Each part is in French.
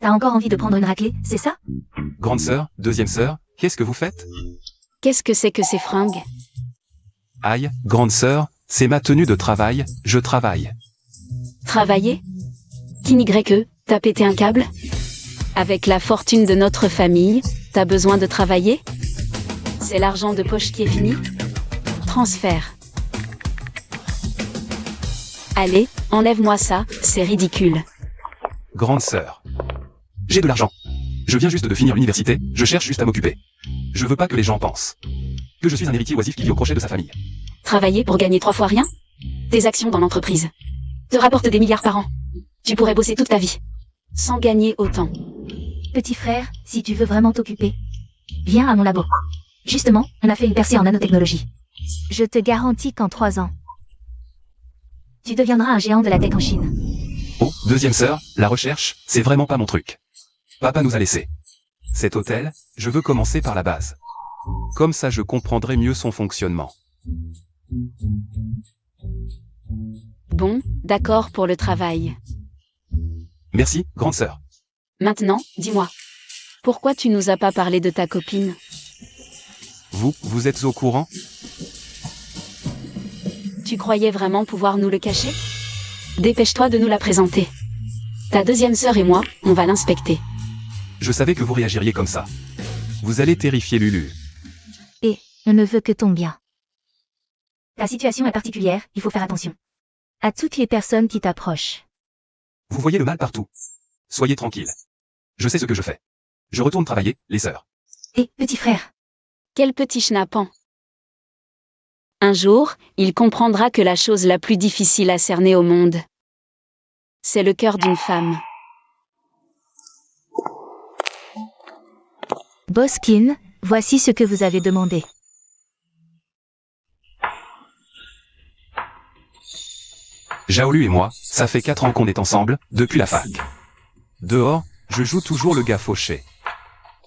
T'as encore envie de prendre une raclée, c'est ça? Grande sœur, deuxième sœur, qu'est-ce que vous faites? Qu'est-ce que c'est que ces fringues? Aïe, grande sœur, c'est ma tenue de travail, je travaille. Travailler? Kinigreke, t'as pété un câble? Avec la fortune de notre famille, t'as besoin de travailler? C'est l'argent de poche qui est fini? Transfert. Allez, enlève-moi ça, c'est ridicule. Grande sœur. J'ai de l'argent. Je viens juste de finir l'université, je cherche juste à m'occuper. Je veux pas que les gens pensent que je suis un héritier oisif qui vit au crochet de sa famille. Travailler pour gagner 3 fois rien? Tes actions dans l'entreprise te rapportent des milliards par an. Tu pourrais bosser toute ta vie, sans gagner autant. Petit frère, si tu veux vraiment t'occuper, viens à mon labo. Justement, on a fait une percée en nanotechnologie. Je te garantis qu'en 3 ans, tu deviendras un géant de la tech en Chine. Oh, deuxième sœur, la recherche, c'est vraiment pas mon truc. Papa nous a laissé cet hôtel, je veux commencer par la base. Comme ça je comprendrai mieux son fonctionnement. Bon, d'accord pour le travail. Merci, grande sœur. Maintenant, dis-moi. Pourquoi tu nous as pas parlé de ta copine? Vous êtes au courant? Tu croyais vraiment pouvoir nous le cacher? Dépêche-toi de nous la présenter. Ta deuxième sœur et moi, on va l'inspecter. Je savais que vous réagiriez comme ça. Vous allez terrifier Lulu. Et, on ne veut que ton bien. Ta situation est particulière, il faut faire attention. À toutes les personnes qui t'approchent. Vous voyez le mal partout. Soyez tranquille. Je sais ce que je fais. Je retourne travailler, les sœurs. Et, petit frère. Quel petit schnappant. Un jour, il comprendra que la chose la plus difficile à cerner au monde, c'est le cœur d'une femme. Boskin, voici ce que vous avez demandé. Jaolu et moi, ça fait 4 ans qu'on est ensemble, depuis la fac. Dehors, je joue toujours le gars fauché.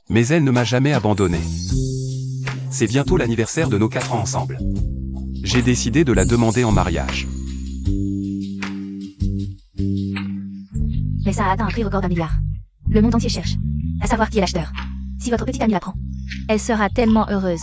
Mais elle ne m'a jamais abandonné. C'est bientôt l'anniversaire de nos 4 ans ensemble. J'ai décidé de la demander en mariage. Mais ça a atteint un prix record d'1 milliard. Le monde entier cherche à savoir qui est l'acheteur. Si votre petite amie l'apprend, elle sera tellement heureuse.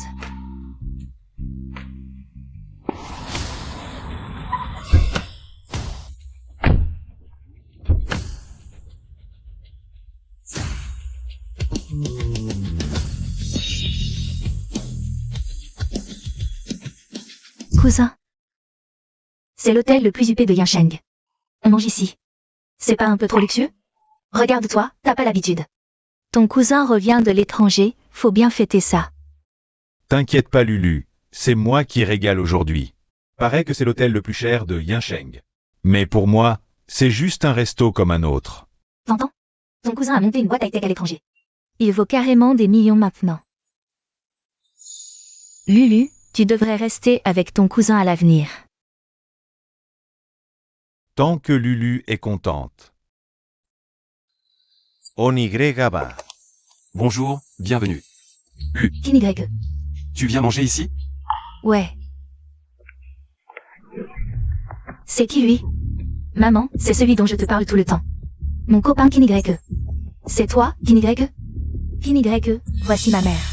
Cousin. C'est l'hôtel le plus huppé de Yansheng. On mange ici. C'est pas un peu trop luxueux? Regarde-toi, t'as pas l'habitude. Ton cousin revient de l'étranger, faut bien fêter ça. T'inquiète pas Lulu, c'est moi qui régale aujourd'hui. Paraît que c'est l'hôtel le plus cher de Yansheng. Mais pour moi, c'est juste un resto comme un autre. T'entends? Ton cousin a monté une boîte high-tech à l'étranger. Il vaut carrément des millions maintenant. Lulu, tu devrais rester avec ton cousin à l'avenir. Tant que Lulu est contente. Onigrega. Bonjour, bienvenue. Kinigreke. Tu viens manger ici? Ouais. C'est qui lui? Maman, c'est celui dont je te parle tout le temps. Mon copain Kinigreke. C'est toi, Kinigreke? Kinigreke, voici ma mère.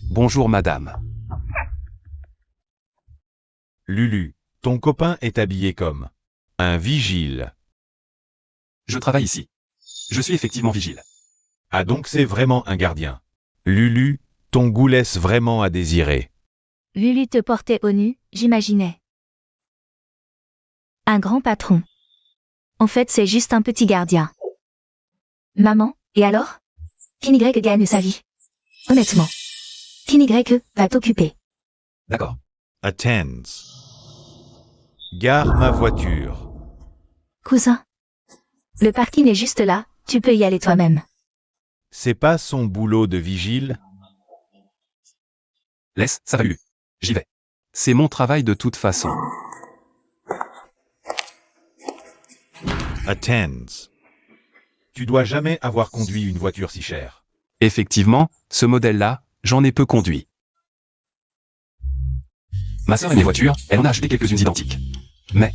Bonjour madame. Lulu, ton copain est habillé comme un vigile. Je travaille ici. Je suis effectivement vigile. Ah donc c'est vraiment un gardien. Lulu, ton goût laisse vraiment à désirer. Lulu te portait au nu, j'imaginais. Un grand patron. En fait, c'est juste un petit gardien. Maman, et alors? Kinigreke gagne sa vie. Honnêtement. Kinigreke va t'occuper. D'accord. Attends. Gare ma voiture. Cousin. Le parking est juste là, tu peux y aller toi-même. C'est pas son boulot de vigile? Laisse, ça va Lulu. J'y vais. C'est mon travail de toute façon. Attends. Tu dois jamais avoir conduit une voiture si chère. Effectivement, ce modèle-là, j'en ai peu conduit. Ma sœur aime les voitures, elle en a acheté quelques-unes identiques. Mais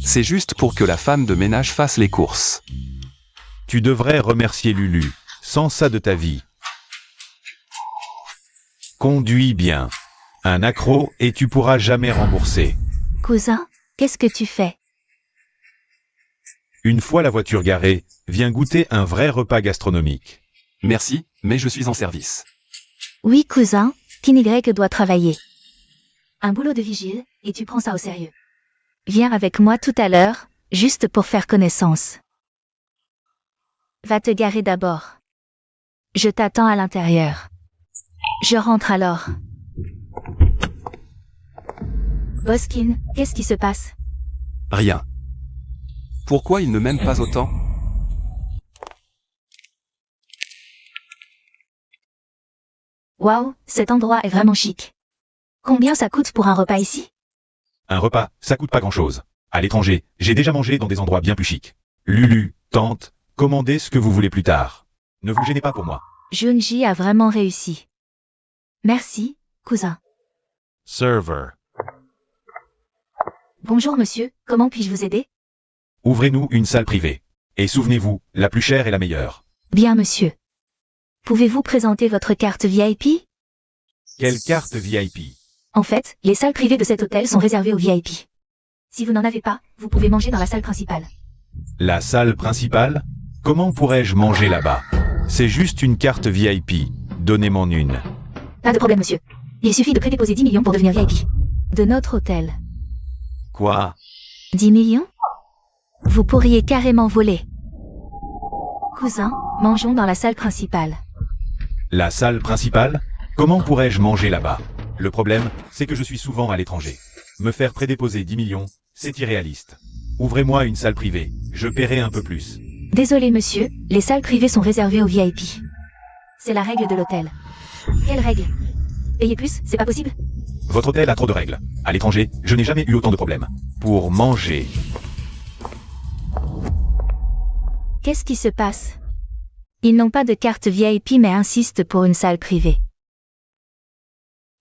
c'est juste pour que la femme de ménage fasse les courses. Tu devrais remercier Lulu. Sans ça de ta vie. Conduis bien. Un accro et tu pourras jamais rembourser. Cousin, qu'est-ce que tu fais? Une fois la voiture garée, viens goûter un vrai repas gastronomique. Merci, mais je suis en service. Oui, cousin, Kinny doit travailler. Un boulot de vigile, et tu prends ça au sérieux. Viens avec moi tout à l'heure, juste pour faire connaissance. Va te garer d'abord. Je t'attends à l'intérieur. Je rentre alors. Boskin, qu'est-ce qui se passe? Rien. Pourquoi il ne m'aime pas autant? Waouh, cet endroit est vraiment chic. Combien ça coûte pour un repas ici? Un repas, ça coûte pas grand-chose. À l'étranger, j'ai déjà mangé dans des endroits bien plus chics. Lulu, tante, commandez ce que vous voulez plus tard. Ne vous gênez pas pour moi. Junji a vraiment réussi. Merci, cousin. Server. Bonjour monsieur, comment puis-je vous aider? Ouvrez-nous une salle privée. Et souvenez-vous, la plus chère est la meilleure. Bien monsieur. Pouvez-vous présenter votre carte VIP? Quelle carte VIP? En fait, les salles privées de cet hôtel sont réservées aux VIP. Si vous n'en avez pas, vous pouvez manger dans la salle principale. La salle principale? Comment pourrais-je manger là-bas? C'est juste une carte VIP. Donnez-moi une. Pas de problème monsieur. Il suffit de prédéposer 10 millions pour devenir VIP. De notre hôtel. Quoi? 10 millions? Vous pourriez carrément voler. Cousin, mangeons dans la salle principale. La salle principale? Comment pourrais-je manger là-bas? Le problème, c'est que je suis souvent à l'étranger. Me faire prédéposer 10 millions, c'est irréaliste. Ouvrez-moi une salle privée, je paierai un peu plus. Désolé monsieur, les salles privées sont réservées aux VIP. C'est la règle de l'hôtel. Quelle règle? Payer plus, c'est pas possible? Votre hôtel a trop de règles. À l'étranger, je n'ai jamais eu autant de problèmes. Pour manger. Qu'est-ce qui se passe? Ils n'ont pas de carte VIP mais insistent pour une salle privée.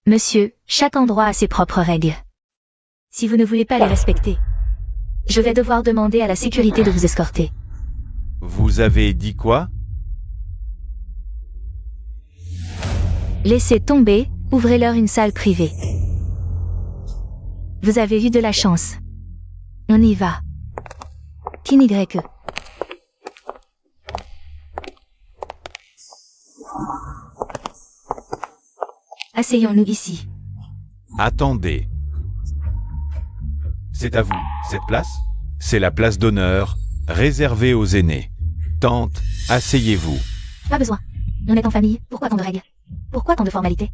Monsieur, chaque endroit a ses propres règles. Si vous ne voulez pas les respecter, je vais devoir demander à la sécurité de vous escorter. Vous avez dit quoi? Laissez tomber, ouvrez-leur une salle privée. Vous avez eu de la chance. On y va. Kinny. Asseyons-nous ici. Attendez. C'est à vous, cette place? C'est la place d'honneur, réservée aux aînés. Tante, asseyez-vous. Pas besoin. On est en famille, pourquoi tant de règles? Pourquoi tant de formalités?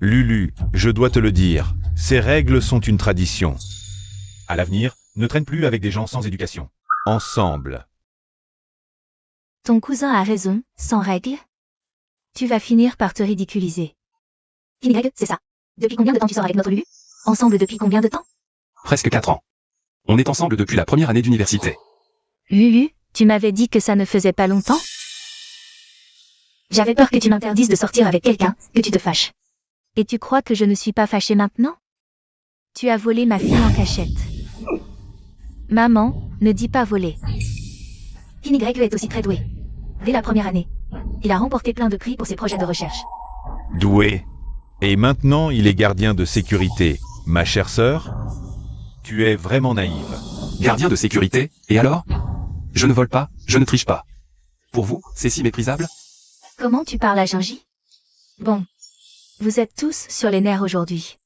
Lulu, je dois te le dire, ces règles sont une tradition. À l'avenir, ne traîne plus avec des gens sans éducation. Ensemble. Ton cousin a raison, sans règles, tu vas finir par te ridiculiser. Kinny, c'est ça. Depuis combien de temps tu sors avec notre Lulu? Ensemble depuis combien de temps? Presque 4 ans. On est ensemble depuis la première année d'université. Lulu, tu m'avais dit que ça ne faisait pas longtemps? J'avais peur que tu m'interdises de sortir avec quelqu'un, que tu te fâches. Et tu crois que je ne suis pas fâchée maintenant? Tu as volé ma fille en cachette. Maman, ne dis pas voler. Kinny est aussi très doué. Dès la première année, il a remporté plein de prix pour ses projets de recherche. Doué. Et maintenant, il est gardien de sécurité. Ma chère sœur, tu es vraiment naïve. Gardien de sécurité, et alors? Je ne vole pas, je ne triche pas. Pour vous, c'est si méprisable? Comment tu parles à Junji? Bon. Vous êtes tous sur les nerfs aujourd'hui.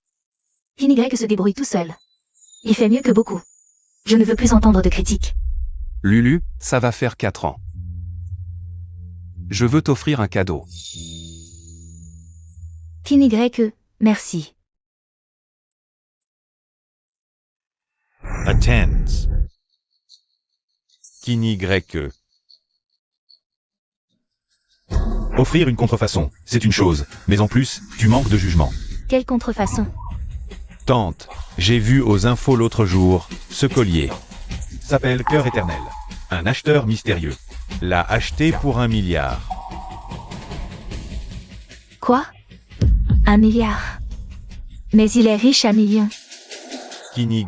Kinny se débrouille tout seul. Il fait mieux que beaucoup. Je ne veux plus entendre de critiques. Lulu, ça va faire 4 ans. Je veux t'offrir un cadeau. Kinny, merci. Attends. Kinny. Offrir une contrefaçon, c'est une chose, mais en plus, tu manques de jugement. Quelle contrefaçon? Tante, j'ai vu aux infos l'autre jour, ce collier. S'appelle Cœur Éternel. Un acheteur mystérieux. L'a acheté pour 1 milliard. Quoi? 1 milliard. Mais il est riche à millions. Kinny.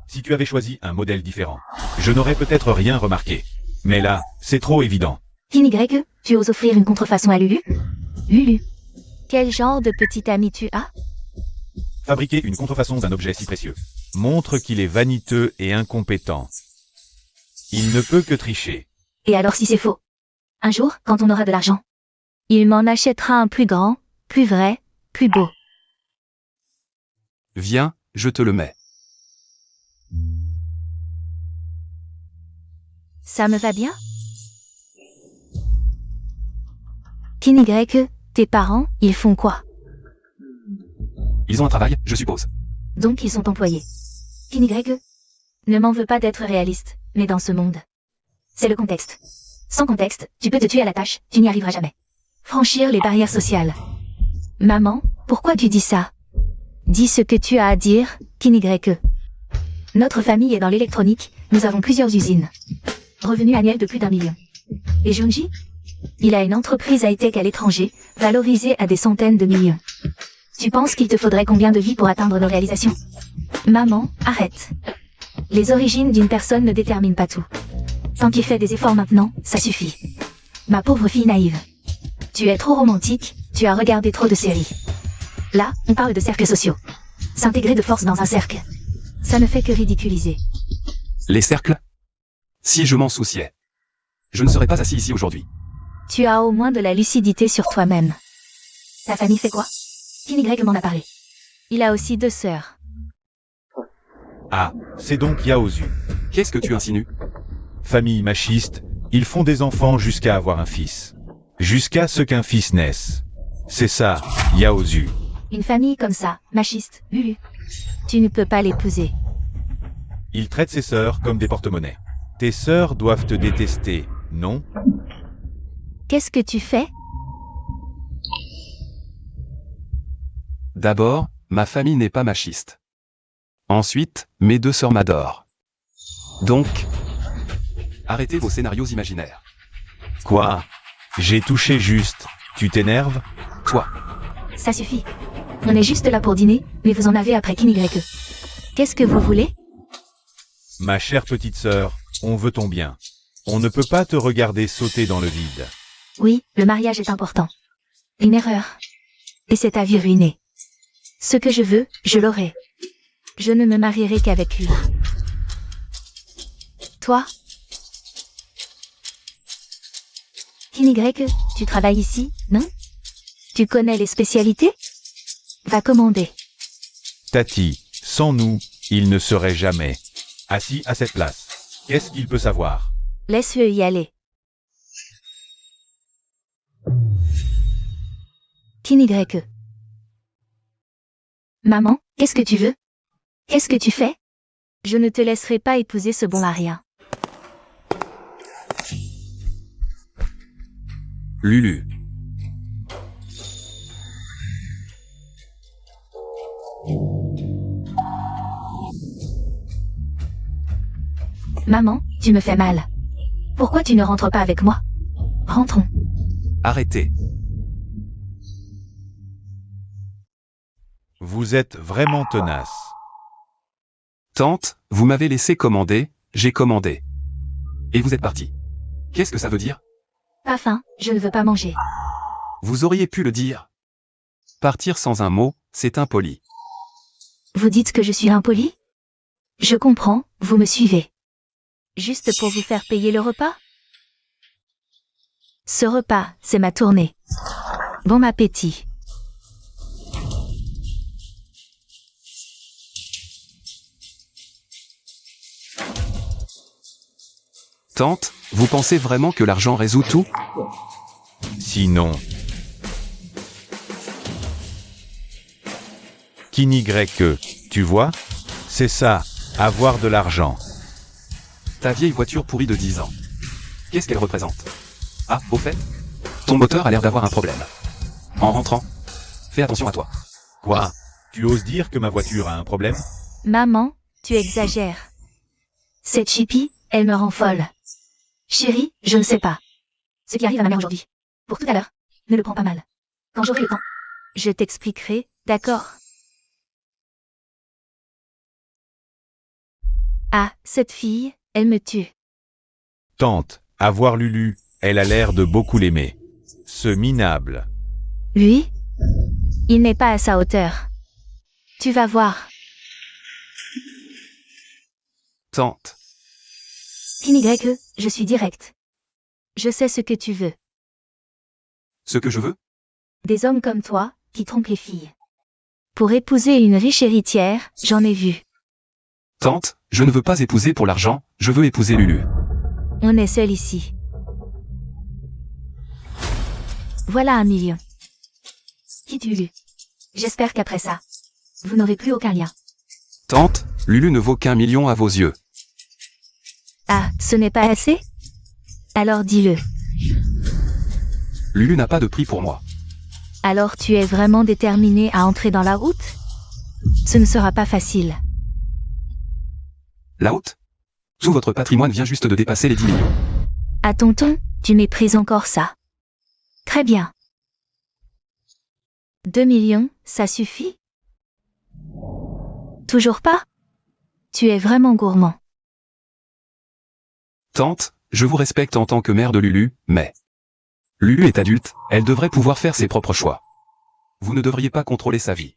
Si tu avais choisi un modèle différent, je n'aurais peut-être rien remarqué. Mais là, c'est trop évident. Kin Y, tu oses offrir une contrefaçon à Lulu? Lulu. Quel genre de petit ami tu as? Fabriquer une contrefaçon d'un objet si précieux montre qu'il est vaniteux et incompétent. Il ne peut que tricher. Et alors si c'est faux? Un jour, quand on aura de l'argent, il m'en achètera un plus grand, plus vrai, plus beau. Viens, je te le mets. Ça me va bien? Kin Y, tes parents, ils font quoi? Ils ont un travail, je suppose. Donc ils sont employés. Kin Y, ne m'en veux pas d'être réaliste, mais dans ce monde, c'est le contexte. Sans contexte, tu peux te tuer à la tâche, tu n'y arriveras jamais. Franchir les barrières sociales. Maman, pourquoi tu dis ça? Dis ce que tu as à dire, Kin Y. Notre famille est dans l'électronique, nous avons plusieurs usines. Revenu annuel de plus d'1 million. Et Junji? Il a une entreprise high-tech à l'étranger, valorisée à des centaines de millions. Tu penses qu'il te faudrait combien de vies pour atteindre nos réalisations? Maman, arrête. Les origines d'une personne ne déterminent pas tout. Tant qu'il fait des efforts maintenant, ça suffit. Ma pauvre fille naïve. Tu es trop romantique, tu as regardé trop de séries. Là, on parle de cercles sociaux. S'intégrer de force dans un cercle. Ça ne fait que ridiculiser. Les cercles? Si je m'en souciais, je ne serais pas assis ici aujourd'hui. Tu as au moins de la lucidité sur toi-même. Ta famille fait quoi? Kin Y m'en a parlé. Il a aussi 2 sœurs. Ah, c'est donc Yaozu. Qu'est-ce que tu insinues? Famille machiste, ils font des enfants jusqu'à avoir un fils. Jusqu'à ce qu'un fils naisse. C'est ça, Yaozu. Une famille comme ça, machiste, Lulu. Tu ne peux pas l'épouser. Il traite ses sœurs comme des porte-monnaies. Tes sœurs doivent te détester, non? Qu'est-ce que tu fais? D'abord, ma famille n'est pas machiste. Ensuite, mes 2 sœurs m'adorent. Donc, arrêtez vos scénarios imaginaires. Quoi? J'ai touché juste. Tu t'énerves? Toi, Ça suffit. On est juste là pour dîner, mais vous en avez après Kin Y. Qu'est-ce que vous voulez? Ma chère petite sœur, on veut ton bien. On ne peut pas te regarder sauter dans le vide. Oui, le mariage est important. Une erreur. Et c'est ta vie ruinée. Ce que je veux, je l'aurai. Je ne me marierai qu'avec lui. Toi? Kin Y, tu travailles ici, non? Tu connais les spécialités? Va commander. Tati, sans nous, il ne serait jamais assis à cette place. Qu'est-ce qu'il peut savoir? Laisse-le y aller. Kin Y. Maman, qu'est-ce que tu veux? Qu'est-ce que tu fais? Je ne te laisserai pas épouser ce bon à rien. Lulu. Maman, tu me fais mal. Pourquoi tu ne rentres pas avec moi? Rentrons. Arrêtez. Vous êtes vraiment tenace. Tante, vous m'avez laissé commander, j'ai commandé. Et vous êtes parti. Qu'est-ce que ça veut dire? Pas faim, je ne veux pas manger. Vous auriez pu le dire. Partir sans un mot, c'est impoli. Vous dites que je suis impoli? Je comprends, vous me suivez. Juste pour vous faire payer le repas? Ce repas, c'est ma tournée. Bon appétit. Tante, vous pensez vraiment que l'argent résout tout? Sinon... Kin Y, tu vois? C'est ça, avoir de l'argent. Ta vieille voiture pourrie de 10 ans. Qu'est-ce qu'elle représente? Ah, au fait, ton moteur a l'air d'avoir un problème. En rentrant, fais attention à toi. Quoi? Tu oses dire que ma voiture a un problème? Maman, tu exagères. Cette chippie, elle me rend folle. Chérie, je ne sais pas. Ce qui arrive à ma mère aujourd'hui. Pour tout à l'heure, ne le prends pas mal. Quand j'aurai le temps, je t'expliquerai, d'accord? Ah, cette fille, elle me tue. Tante, À voir Lulu, elle a l'air de beaucoup l'aimer. Ce minable. Lui? Il n'est pas à sa hauteur. Tu vas voir. Tante. Y, je suis direct. Je sais ce que tu veux. Ce que je veux? Des hommes comme toi, qui trompent les filles. Pour épouser une riche héritière, j'en ai vu. Tante, je ne veux pas épouser pour l'argent, je veux épouser Lulu. On est seul ici. Voilà 1 million. Quitte Lulu. J'espère qu'après ça, vous n'aurez plus aucun lien. Tante, Lulu ne vaut qu'1 million à vos yeux. Ah, ce n'est pas assez? Alors dis-le. Lulu n'a pas de prix pour moi. Alors tu es vraiment déterminé à entrer dans la route? Ce ne sera pas facile. La haute? Tout votre patrimoine vient juste de dépasser les 10 millions. À ton ton, tu méprises encore ça. Très bien. 2 millions, ça suffit? Toujours pas? Tu es vraiment gourmand. Tante, je vous respecte en tant que mère de Lulu, mais... Lulu est adulte, elle devrait pouvoir faire ses propres choix. Vous ne devriez pas contrôler sa vie.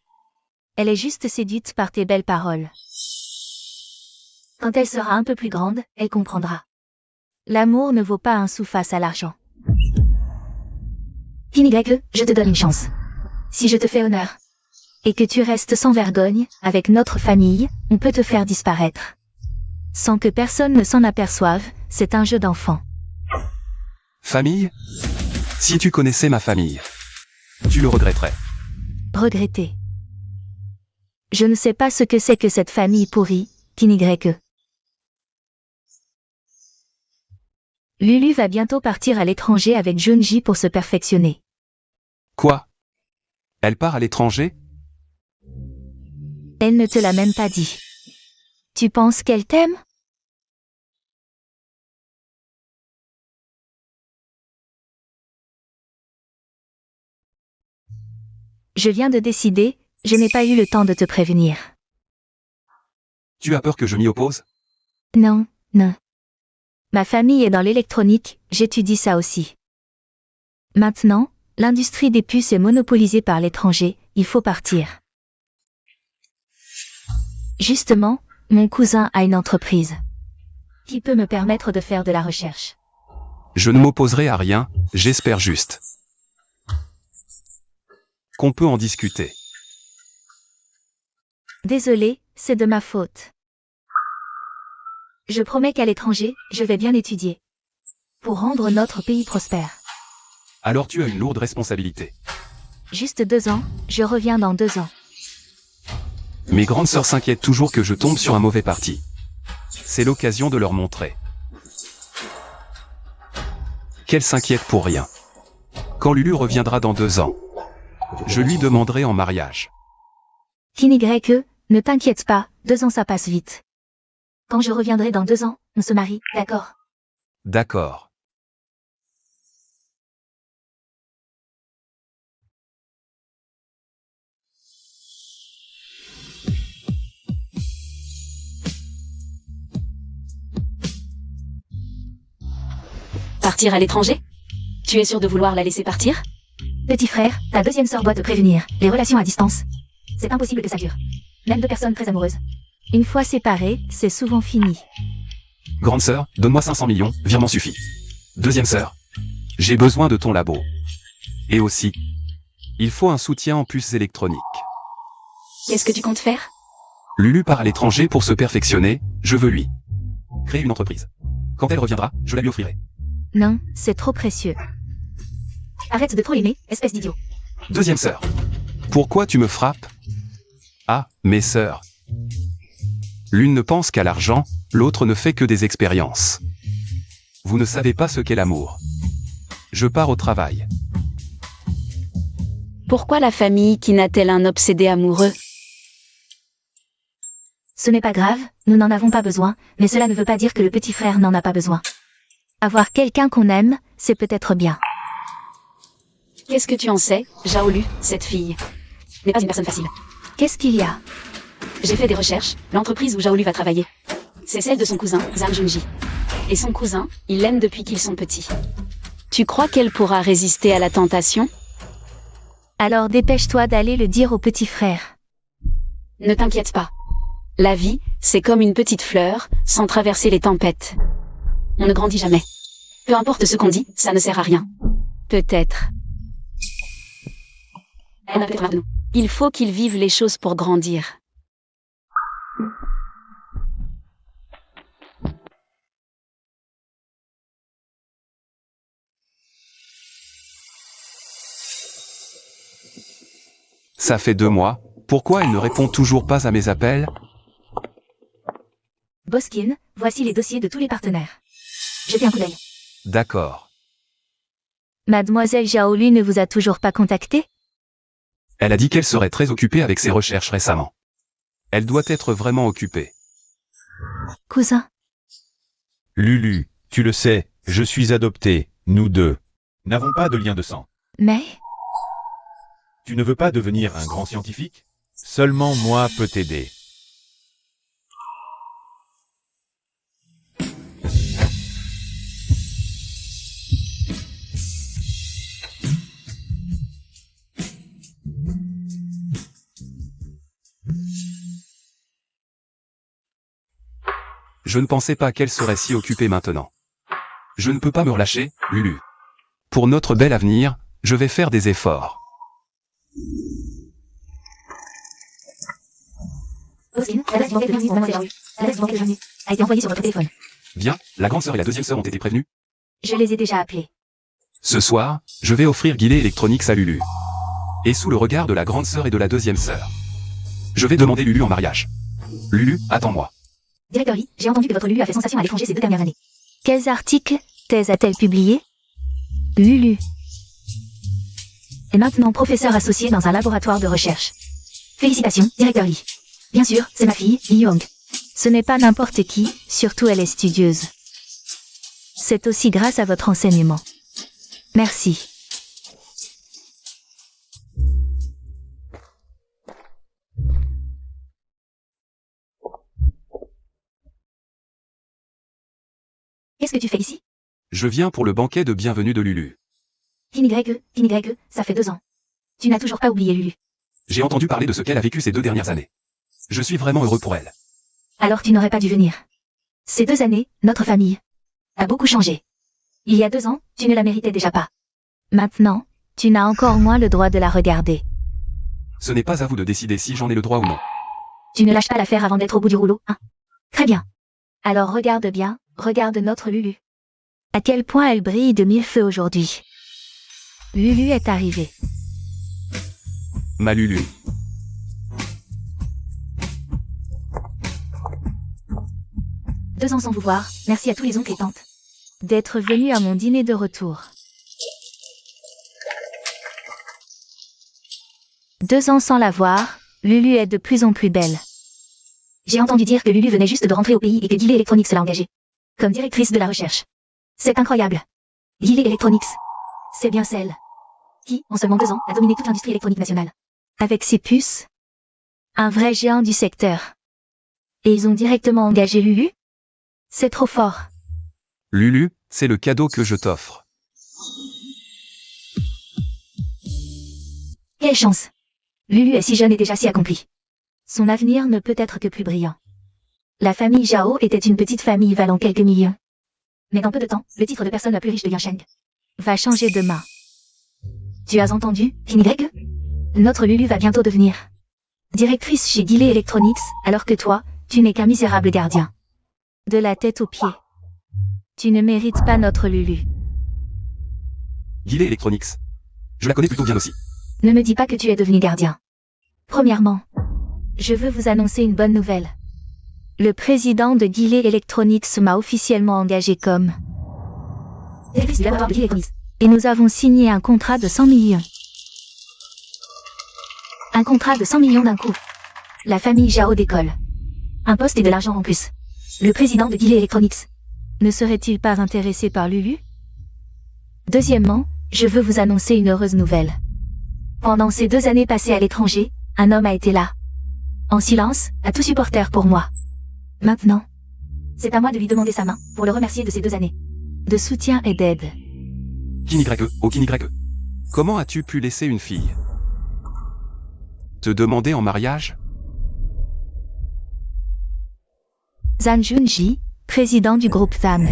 Elle est juste séduite par tes belles paroles. Quand elle sera un peu plus grande, elle comprendra. L'amour ne vaut pas un sou face à l'argent. Y, je te donne une chance. Si je te fais honneur, et que tu restes sans vergogne, avec notre famille, on peut te faire disparaître. Sans que personne ne s'en aperçoive, c'est un jeu d'enfant. Famille? Si tu connaissais ma famille, tu le regretterais. Regretter. Je ne sais pas ce que c'est que cette famille pourrie, Y. Lulu va bientôt partir à l'étranger avec Junji pour se perfectionner. Quoi? Elle part à l'étranger? Elle ne te l'a même pas dit. Tu penses qu'elle t'aime? Je viens de décider, je n'ai pas eu le temps de te prévenir. Tu as peur que je m'y oppose? Non, non. Ma famille est dans l'électronique, j'étudie ça aussi. Maintenant, l'industrie des puces est monopolisée par l'étranger, il faut partir. Justement, mon cousin a une entreprise qui peut me permettre de faire de la recherche. Je ne m'opposerai à rien, j'espère juste qu'on peut en discuter. Désolé, c'est de ma faute. Je promets qu'à l'étranger, je vais bien étudier. Pour rendre notre pays prospère. Alors tu as une lourde responsabilité. Juste 2 ans, je reviens dans 2 ans. Mes grandes sœurs s'inquiètent toujours que je tombe sur un mauvais parti. C'est l'occasion de leur montrer qu'elles s'inquiètent pour rien. Quand Lulu reviendra dans 2 ans, je lui demanderai en mariage. Y, ne t'inquiète pas, 2 ans ça passe vite. Quand je reviendrai dans 2 ans, on se marie, d'accord? D'accord. Partir à l'étranger? Tu es sûr de vouloir la laisser partir? Petit frère, ta deuxième sœur doit te prévenir, les relations à distance. C'est impossible que ça dure. Même 2 personnes très amoureuses. Une fois séparées, c'est souvent fini. Grande sœur, donne-moi 500 millions, virement suffit. Deuxième sœur, j'ai besoin de ton labo. Et aussi, il faut un soutien en puces électroniques. Qu'est-ce que tu comptes faire? Lulu part à l'étranger pour se perfectionner, je veux lui créer une entreprise. Quand elle reviendra, je la lui offrirai. Non, c'est trop précieux. Arrête de trop l'aimer, espèce d'idiot. Deuxième sœur, pourquoi tu me frappes? Ah, mes sœurs. L'une ne pense qu'à l'argent, l'autre ne fait que des expériences. Vous ne savez pas ce qu'est l'amour. Je pars au travail. Pourquoi la famille qui n'a-t-elle un obsédé amoureux? Ce n'est pas grave, nous n'en avons pas besoin, mais cela ne veut pas dire que le petit frère n'en a pas besoin. Avoir quelqu'un qu'on aime, c'est peut-être bien. Qu'est-ce que tu en sais, Jaolu, cette fille n'est pas une personne facile. Qu'est-ce qu'il y a? J'ai fait des recherches, l'entreprise où Jaolu va travailler, c'est celle de son cousin, Zhang Junji. Et son cousin, il l'aime depuis qu'ils sont petits. Tu crois qu'elle pourra résister à la tentation? Alors dépêche-toi d'aller le dire au petit frère. Ne t'inquiète pas. La vie, c'est comme une petite fleur, sans traverser les tempêtes. On ne grandit jamais. Peu importe ce qu'on dit, ça ne sert à rien. Peut-être. Elle a peut-être marre de nous. Il faut qu'ils vivent les choses pour grandir. Ça fait 2 mois, pourquoi elle ne répond toujours pas à mes appels? Boskin, voici les dossiers de tous les partenaires. Jetez un coup d'œil. D'accord. Mademoiselle Xiaolu ne vous a toujours pas contacté? Elle a dit qu'elle serait très occupée avec ses recherches récemment. Elle doit être vraiment occupée. Cousin, Lulu, tu le sais, je suis adopté, nous deux. N'avons pas de lien de sang. mais... Tu ne veux pas devenir un grand scientifique? Seulement moi peux t'aider. Je ne pensais pas qu'elle serait si occupée maintenant. Je ne peux pas me relâcher, Lulu. Pour notre bel avenir, je vais faire des efforts. Boskin, l'adresse du banquet de bienvenue pour Mademoiselle Xiaolu. L'adresse du banquet de bienvenue a été envoyée sur votre téléphone. Bien, la grande sœur et la deuxième sœur ont été prévenues. Je les ai déjà appelés. Ce soir, je vais offrir Guillet Electronics à Lulu. Et sous le regard de la grande sœur et de la deuxième sœur. Je vais demander Lulu en mariage. Lulu, attends-moi. Directory, j'ai entendu que votre Lulu a fait sensation à l'étranger ces 2 dernières années. Quels articles thèse a-t-elle publié? Lulu est maintenant professeur associé dans un laboratoire de recherche. Félicitations, Directory. Bien sûr, c'est ma fille, Li Young. Ce n'est pas n'importe qui, surtout elle est studieuse. C'est aussi grâce à votre enseignement. Merci. Qu'est-ce que tu fais ici? Je viens pour le banquet de bienvenue de Lulu. YE, ça fait 2 ans. Tu n'as toujours pas oublié Lulu. J'ai entendu parler de ce qu'elle a vécu ces 2 dernières années. Je suis vraiment heureux pour elle. Alors tu n'aurais pas dû venir. Ces 2 années, notre famille a beaucoup changé. Il y a 2 ans, tu ne la méritais déjà pas. Maintenant, tu n'as encore moins le droit de la regarder. Ce n'est pas à vous de décider si j'en ai le droit ou non. Tu ne lâches pas l'affaire avant d'être au bout du rouleau, hein? Très bien. Alors regarde bien, regarde notre Lulu. À quel point elle brille de 1000 feux aujourd'hui. Lulu est arrivée. Ma Lulu. Deux ans sans vous voir, merci à tous les oncles et tantes d'être venus à mon dîner de retour. 2 ans sans la voir, Lulu est de plus en plus belle. J'ai entendu dire que Lulu venait juste de rentrer au pays et que Guillet Electronics l'a engagée comme directrice de la recherche. C'est incroyable. Guillet Electronics, c'est bien celle qui, en seulement 2 ans, a dominé toute l'industrie électronique nationale. Avec ses puces, un vrai géant du secteur. Et ils ont directement engagé Lulu? C'est trop fort. Lulu, c'est le cadeau que je t'offre. Quelle chance. Lulu est si jeune et déjà si accomplie. Son avenir ne peut être que plus brillant. La famille Zhao était une petite famille valant quelques millions. Mais dans peu de temps, le titre de personne la plus riche de Yansheng va changer de main. Tu as entendu, Y? Notre Lulu va bientôt devenir directrice chez Guillet Electronics, alors que toi, tu n'es qu'un misérable gardien. De la tête aux pieds. Tu ne mérites pas notre Lulu. Guillet Electronics. Je la connais plutôt bien aussi. Ne me dis pas que tu es devenu gardien. Premièrement, je veux vous annoncer une bonne nouvelle. Le président de Guillet Electronics m'a officiellement engagé comme directrice du laboratoire de Guillet Electronics. Et nous avons signé un contrat de 100 millions. Un contrat de 100 millions d'un coup. La famille Zhao décolle. Un poste et de l'argent en plus. Le président de Guillet Electronics ne serait-il pas intéressé par Lulu? Deuxièmement, je veux vous annoncer une heureuse nouvelle. Pendant ces 2 années passées à l'étranger, un homme a été là. En silence, à tout supporter pour moi. Maintenant, C'est à moi de lui demander sa main, pour le remercier de ces 2 années. De soutien et d'aide. Kinigreque, oh Kinigreque. Comment as-tu pu laisser une fille te demander en mariage? Zhan Junji, président du groupe Zhan.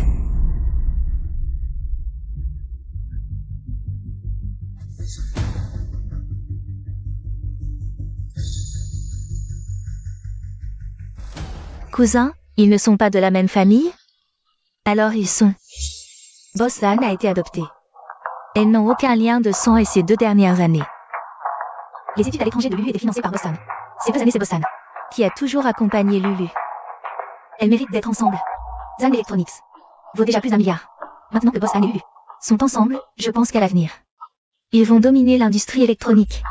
Cousins, ils ne sont pas de la même famille? Alors ils sont. Boss Zhan a été adopté. Elles n'ont aucun lien de sang et ces 2 dernières années. Les études à l'étranger de Lulu étaient financées par Boss Zhan. Ces 2 années, c'est Boss Zhan qui a toujours accompagné Lulu. Elles méritent d'être ensemble. Zhan Electronics vaut déjà plus d'1 milliard. Maintenant que Boss Zhan et Lulu sont ensemble, je pense qu'à l'avenir, ils vont dominer l'industrie électronique.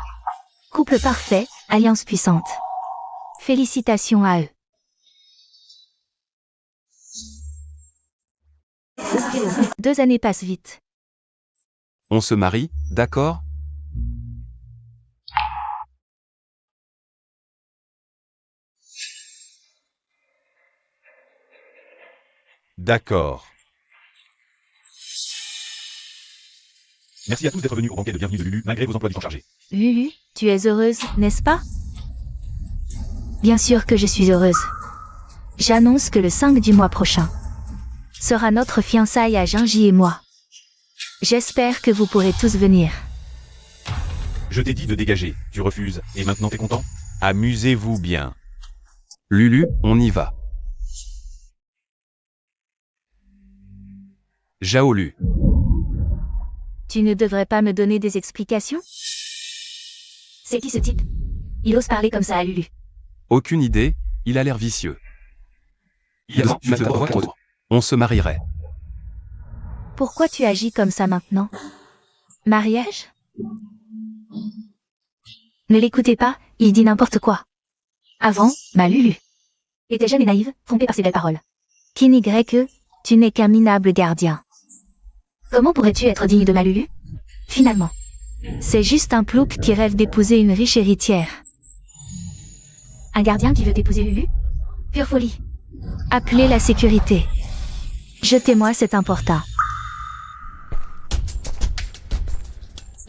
Couple parfait, alliance puissante. Félicitations à eux. Deux années passent vite. On se marie, d'accord? D'accord. Merci à tous d'être venus au banquet de bienvenue de Lulu, malgré vos emplois du temps chargés. Lulu, tu es heureuse, n'est-ce pas? Bien sûr que je suis heureuse. J'annonce que le 5 du mois prochain sera notre fiançailles à Junji et moi. J'espère que vous pourrez tous venir. Je t'ai dit de dégager, tu refuses, et maintenant t'es content? Amusez-vous bien. Lulu, on y va. Zhaolu. Tu ne devrais pas me donner des explications? C'est qui ce type? Il ose parler comme ça à Lulu. Aucune idée, il a l'air vicieux. On se marierait. Pourquoi tu agis comme ça maintenant? Mariage? Ne l'écoutez pas, il dit n'importe quoi. Avant, ma Lulu était jeune et naïve, trompée par ses belles paroles. Kinigreque, tu n'es qu'un minable gardien. Comment pourrais-tu être digne de ma Lulu? Finalement, c'est juste un plouc qui rêve d'épouser une riche héritière. Un gardien qui veut épouser Lulu? Pure folie. Appelez la sécurité. Jetez-moi cet important.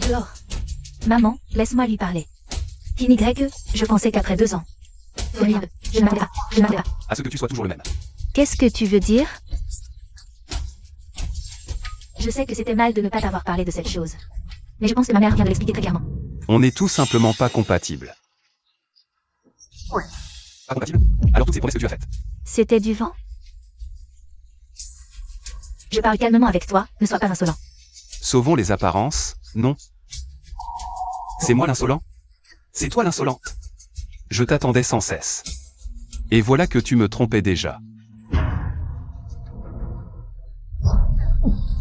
Dehors. Maman, laisse-moi lui parler. Kinigreque, je pensais qu'après 2 ans. Horrible, je ne m'attendais pas, je ne m'attendais pas. À ce que tu sois toujours le même. Qu'est-ce que tu veux dire? Je sais que c'était mal de ne pas t'avoir parlé de cette chose. Mais je pense que ma mère vient de l'expliquer très clairement. On n'est tout simplement pas compatibles. Pas compatibles? Alors toutes ces promesses que tu as faites. C'était du vent? Je parle calmement avec toi, ne sois pas insolent. Sauvons les apparences, non? C'est moi l'insolent? C'est toi l'insolente? Je t'attendais sans cesse. Et voilà que tu me trompais déjà.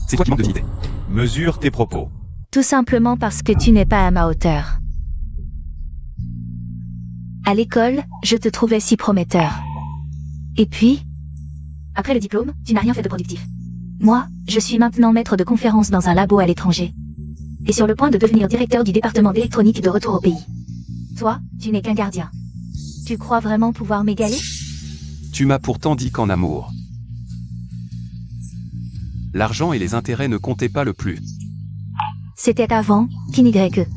C'est toi qui manques de dignité. Mesure tes propos. Tout simplement parce que tu n'es pas à ma hauteur. À l'école, je te trouvais si prometteur. Et puis, après le diplôme, tu n'as rien fait de productif. Moi, je suis maintenant maître de conférence dans un labo à l'étranger. Et sur le point de devenir directeur du département d'électronique de retour au pays. Toi, tu n'es qu'un gardien. Tu crois vraiment pouvoir m'égaler? Tu m'as pourtant dit qu'en amour, l'argent et les intérêts ne comptaient pas le plus. C'était avant, Kinigreque.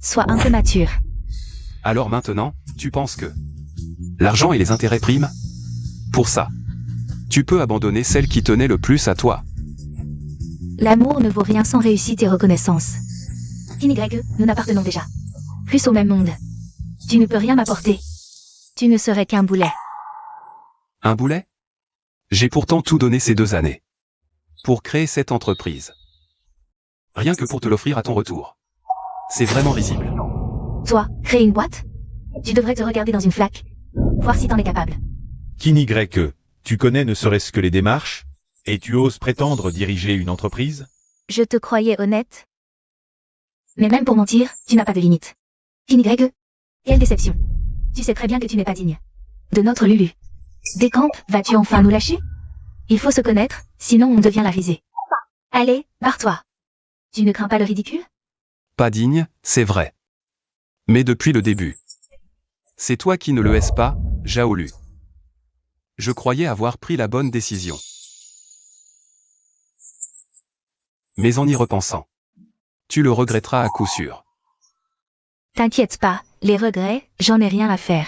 Sois un peu mature. Alors maintenant, tu penses que l'argent et les intérêts priment? Pour ça, tu peux abandonner celle qui tenait le plus à toi. L'amour ne vaut rien sans réussite et reconnaissance. Kinigreque, nous n'appartenons déjà plus au même monde. Tu ne peux rien m'apporter. Tu ne serais qu'un boulet. Un boulet? J'ai pourtant tout donné ces 2 années pour créer cette entreprise. Rien que pour te l'offrir à ton retour. C'est vraiment risible. Toi, créer une boîte? Tu devrais te regarder dans une flaque. Voir si t'en es capable. Kinigreque, tu connais ne serait-ce que les démarches? Et tu oses prétendre diriger une entreprise? Je te croyais honnête. Mais même pour mentir, tu n'as pas de limite. Kinigreque, quelle déception. Tu sais très bien que tu n'es pas digne de notre Lulu. Décampe, vas-tu enfin nous lâcher? Il faut se connaître, sinon on devient la risée. Allez, barre-toi. Tu ne crains pas le ridicule? Pas digne, c'est vrai. Mais depuis le début. C'est toi qui ne le es pas, Zhaolu. Je croyais avoir pris la bonne décision. Mais en y repensant, tu le regretteras à coup sûr. T'inquiète pas, les regrets, j'en ai rien à faire.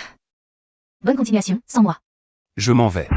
Bonne continuation, sans moi. Je m'en vais.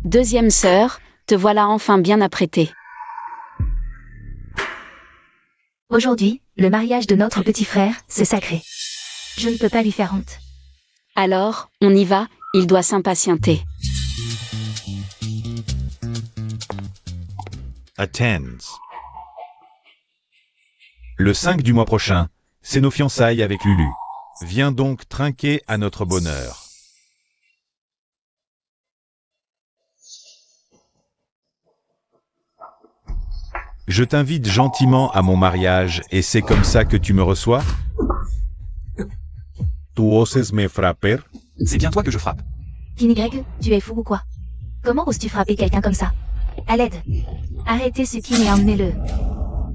Deuxième sœur, te voilà enfin bien apprêtée. Aujourd'hui, le mariage de notre petit frère, c'est sacré. Je ne peux pas lui faire honte. Alors, on y va, il doit s'impatienter. Attends. Le 5 du mois prochain, c'est nos fiançailles avec Lulu. Viens donc trinquer à notre bonheur. Je t'invite gentiment à mon mariage et c'est comme ça que tu me reçois? Tu oses me frapper? C'est bien toi que je frappe. Kinny, tu es fou ou quoi? Comment oses-tu frapper quelqu'un comme ça? À l'aide. Arrêtez ce Kin et emmenez-le.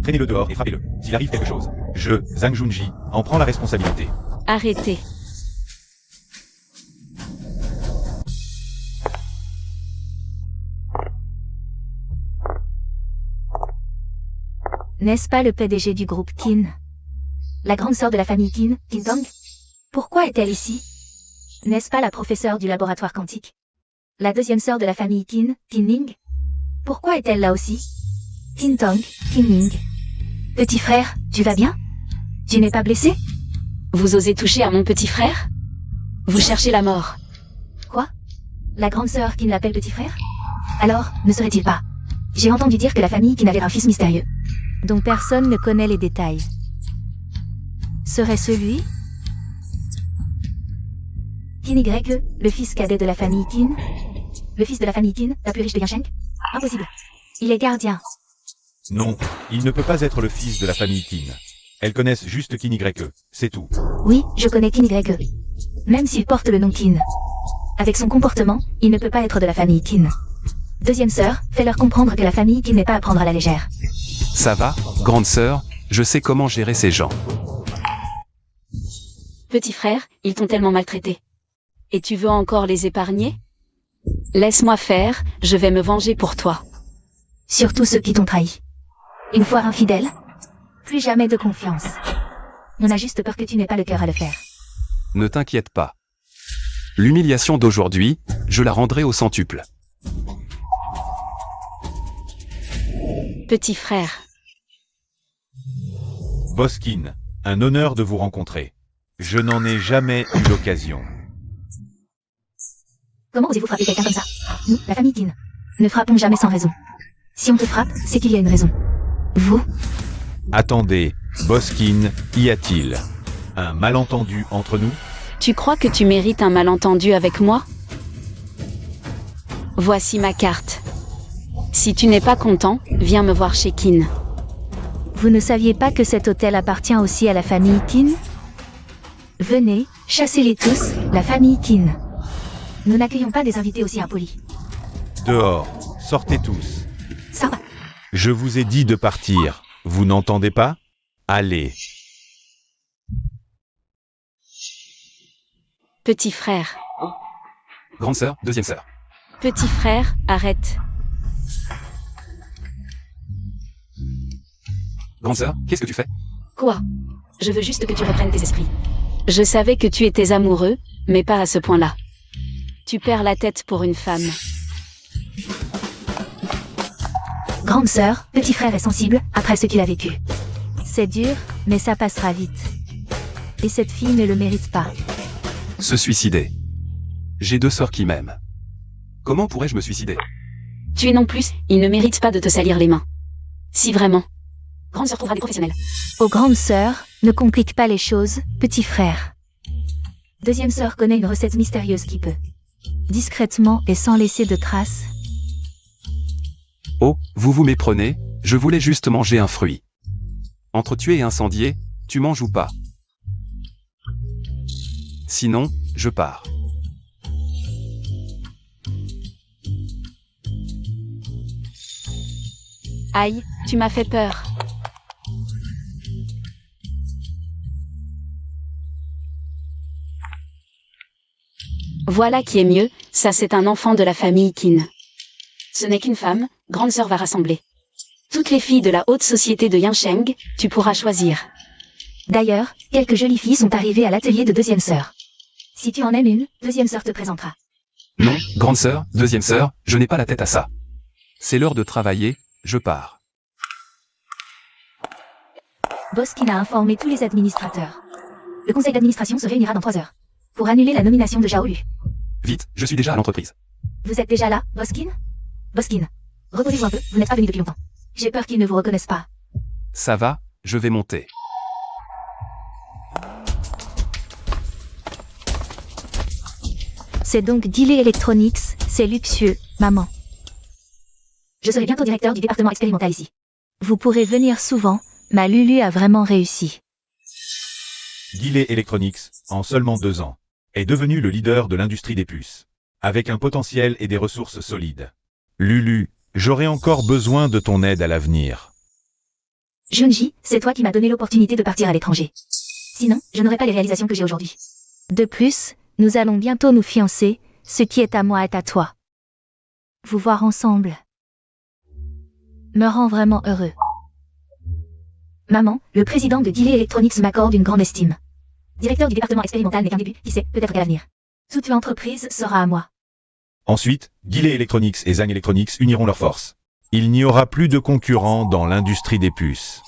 Traînez-le dehors et frappez-le. S'il arrive quelque chose, je, Zhang Junji, en prends la responsabilité. Arrêtez. N'est-ce pas le PDG du groupe Kin? La grande sœur de la famille Kin, Kin Tong? Pourquoi est-elle ici? N'est-ce pas la professeure du laboratoire quantique? La deuxième sœur de la famille Kin, Kin Ning? Pourquoi est-elle là aussi? Kin Tong, Kin Ning. Petit frère, tu vas bien? Tu n'es pas blessé? Vous osez toucher à mon petit frère? Vous cherchez la mort. Quoi? La grande sœur Kin l'appelle petit frère? Alors, ne serait-il pas? J'ai entendu dire que la famille Kin avait un fils mystérieux, dont personne ne connaît les détails. Serait-ce lui? Kin Y, le fils cadet de la famille Kin? Le fils de la famille Kin, la plus riche de Yansheng? Impossible. Il est gardien. Non, il ne peut pas être le fils de la famille Qin. Elles connaissent juste Qin YE, c'est tout. Oui, je connais Kin Y. Même s'il porte le nom Kin. Avec son comportement, il ne peut pas être de la famille Kin. Deuxième sœur, fais-leur comprendre que la famille Kin n'est pas à prendre à la légère. Ça va, grande sœur, je sais comment gérer ces gens. Petit frère, ils t'ont tellement maltraité. Et tu veux encore les épargner? Laisse-moi faire, je vais me venger pour toi. Surtout ceux qui t'ont trahi. Une fois infidèle, plus jamais de confiance. On a juste peur que tu n'aies pas le cœur à le faire. Ne t'inquiète pas. L'humiliation d'aujourd'hui, je la rendrai au centuple. Petit frère. Boskin, un honneur de vous rencontrer. Je n'en ai jamais eu l'occasion. Comment osez-vous frapper quelqu'un comme ça? Nous, la famille Kin, ne frappons jamais sans raison. Si on te frappe, c'est qu'il y a une raison. Vous? Attendez, Boskin, y a-t-il un malentendu entre nous? Tu crois que tu mérites un malentendu avec moi? Voici ma carte. Si tu n'es pas content, viens me voir chez Kin. Vous ne saviez pas que cet hôtel appartient aussi à la famille Kin? Venez, chassez-les tous, la famille Kin. Nous n'accueillons pas des invités aussi impolis. Dehors, sortez tous. Ça va. Je vous ai dit de partir, vous n'entendez pas? Allez. Petit frère. Grande sœur, deuxième sœur. Petit frère, arrête. Grande sœur, qu'est-ce que tu fais? Quoi? Je veux juste que tu reprennes tes esprits. Je savais que tu étais amoureux, mais pas à ce point-là. Tu perds la tête pour une femme. Grande sœur, petit frère est sensible après ce qu'il a vécu. C'est dur, mais ça passera vite. Et cette fille ne le mérite pas. Se suicider. J'ai deux sœurs qui m'aiment. Comment pourrais-je me suicider? Tu es non plus, il ne mérite pas de te salir les mains. Si vraiment. Grande sœur trouvera des professionnels. Aux grandes sœurs, ne complique pas les choses, petit frère. Deuxième sœur connaît une recette mystérieuse qui peut, discrètement et sans laisser de traces. Oh, vous vous méprenez, je voulais juste manger un fruit. Entre tuer et incendier, tu manges ou pas? Sinon, je pars. Aïe, tu m'as fait peur. Voilà qui est mieux, ça c'est un enfant de la famille Qin. Ce n'est qu'une femme, grande sœur va rassembler. Toutes les filles de la haute société de Yansheng, tu pourras choisir. D'ailleurs, quelques jolies filles sont arrivées à l'atelier de deuxième sœur. Si tu en aimes une, deuxième sœur te présentera. Non, grande sœur, deuxième sœur, je n'ai pas la tête à ça. C'est l'heure de travailler, je pars. Boskin a informé tous les administrateurs. Le conseil d'administration se réunira dans 3 heures. Pour annuler la nomination de Zhao Lu. Vite, je suis déjà à l'entreprise. Vous êtes déjà là, Boskin? Boskin. Reposez-vous un peu, vous n'êtes pas venu depuis longtemps. J'ai peur qu'ils ne vous reconnaissent pas. Ça va, je vais monter. C'est donc Delay Electronics, c'est luxueux, maman. Je serai bientôt directeur du département expérimental ici. Vous pourrez venir souvent, ma Lulu a vraiment réussi. Delay Electronics, en seulement 2 ans, est devenu le leader de l'industrie des puces, avec un potentiel et des ressources solides. Lulu, j'aurai encore besoin de ton aide à l'avenir. Junji, c'est toi qui m'as donné l'opportunité de partir à l'étranger. Sinon, je n'aurais pas les réalisations que j'ai aujourd'hui. De plus, nous allons bientôt nous fiancer, ce qui est à moi est à toi. Vous voir ensemble me rend vraiment heureux. Maman, le président de Delay Electronics m'accorde une grande estime. Directeur du département expérimental n'est qu'un début, qui sait, peut-être qu'à l'avenir. Toute l'entreprise sera à moi. Ensuite, Delay Electronics et Zhang Electronics uniront leurs forces. Il n'y aura plus de concurrents dans l'industrie des puces.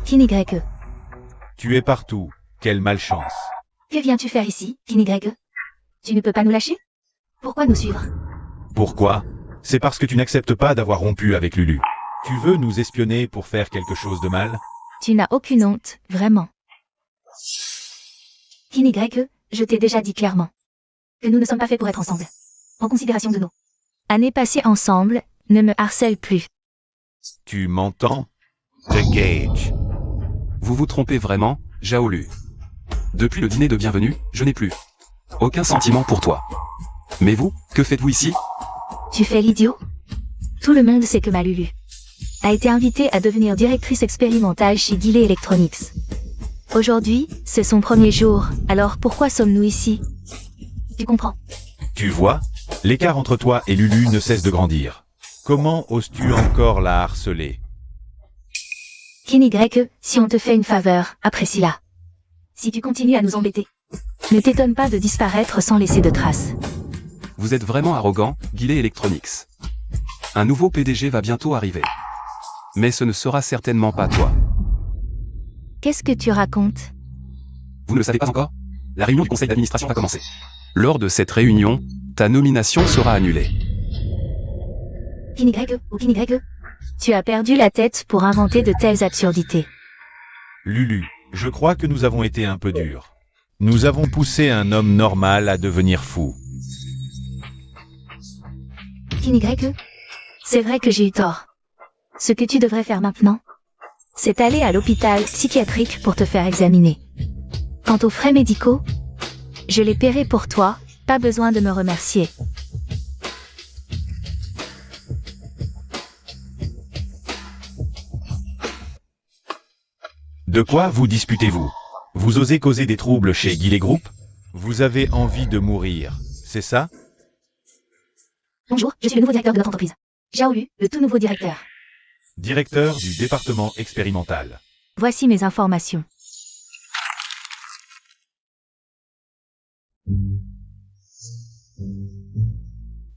Qin Y. Tu es partout, quelle malchance. Que viens-tu faire ici, Qin Y? Tu ne peux pas nous lâcher? Pourquoi nous suivre? Pourquoi? C'est parce que tu n'acceptes pas d'avoir rompu avec Lulu. Tu veux nous espionner pour faire quelque chose de mal? Tu n'as aucune honte, vraiment. Qin Y, je t'ai déjà dit clairement que nous ne sommes pas faits pour être ensemble. En considération de nos années passées ensemble, ne me harcèle plus. Tu m'entends? The Gage. Vous vous trompez vraiment, Zhao Lu. Depuis le dîner de bienvenue, je n'ai plus aucun sentiment pour toi. Mais vous, que faites-vous ici? Tu fais l'idiot? Tout le monde sait que ma Lulu a été invitée à devenir directrice expérimentale chez Delay Electronics. Aujourd'hui, c'est son premier jour, alors pourquoi sommes-nous ici? Tu comprends? Tu vois? L'écart entre toi et Lulu ne cesse de grandir. Comment oses-tu encore la harceler? Qin Y, si on te fait une faveur, apprécie-la. Si tu continues à nous embêter, ne t'étonne pas de disparaître sans laisser de traces. Vous êtes vraiment arrogant, Delay Electronics. Un nouveau PDG va bientôt arriver. Mais ce ne sera certainement pas toi. Qu'est-ce que tu racontes? Vous ne le savez pas encore? La réunion du conseil d'administration va commencer. Lors de cette réunion, ta nomination sera annulée. Qin Y, ou Qin Y? Tu as perdu la tête pour inventer de telles absurdités. Lulu, je crois que nous avons été un peu durs. Nous avons poussé un homme normal à devenir fou. Qin Y, c'est vrai que j'ai eu tort. Ce que tu devrais faire maintenant, c'est aller à l'hôpital psychiatrique pour te faire examiner. Quant aux frais médicaux, je les paierai pour toi, pas besoin de me remercier. De quoi vous disputez-vous? Vous osez causer des troubles chez Delay Group? Vous avez envie de mourir, c'est ça? Bonjour, je suis le nouveau directeur de notre entreprise. Zhao Lu, le tout nouveau directeur. Directeur du département expérimental. Voici mes informations.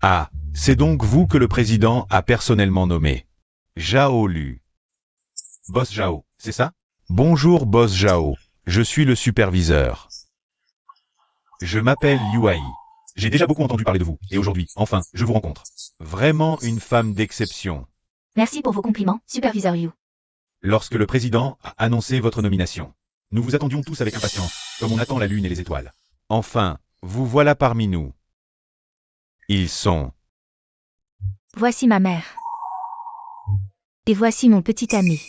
Ah, c'est donc vous que le président a personnellement nommé. Zhao Lu. Boss Zhao, c'est ça? Bonjour Boss Zhao, je suis le superviseur. Je m'appelle Liu. J'ai déjà beaucoup entendu parler de vous, et aujourd'hui, enfin, je vous rencontre. Vraiment une femme d'exception. Merci pour vos compliments, superviseur Liu. Lorsque le président a annoncé votre nomination, nous vous attendions tous avec impatience, comme on attend la lune et les étoiles. Enfin, vous voilà parmi nous. Ils sont... Voici ma mère. Et voici mon petit ami.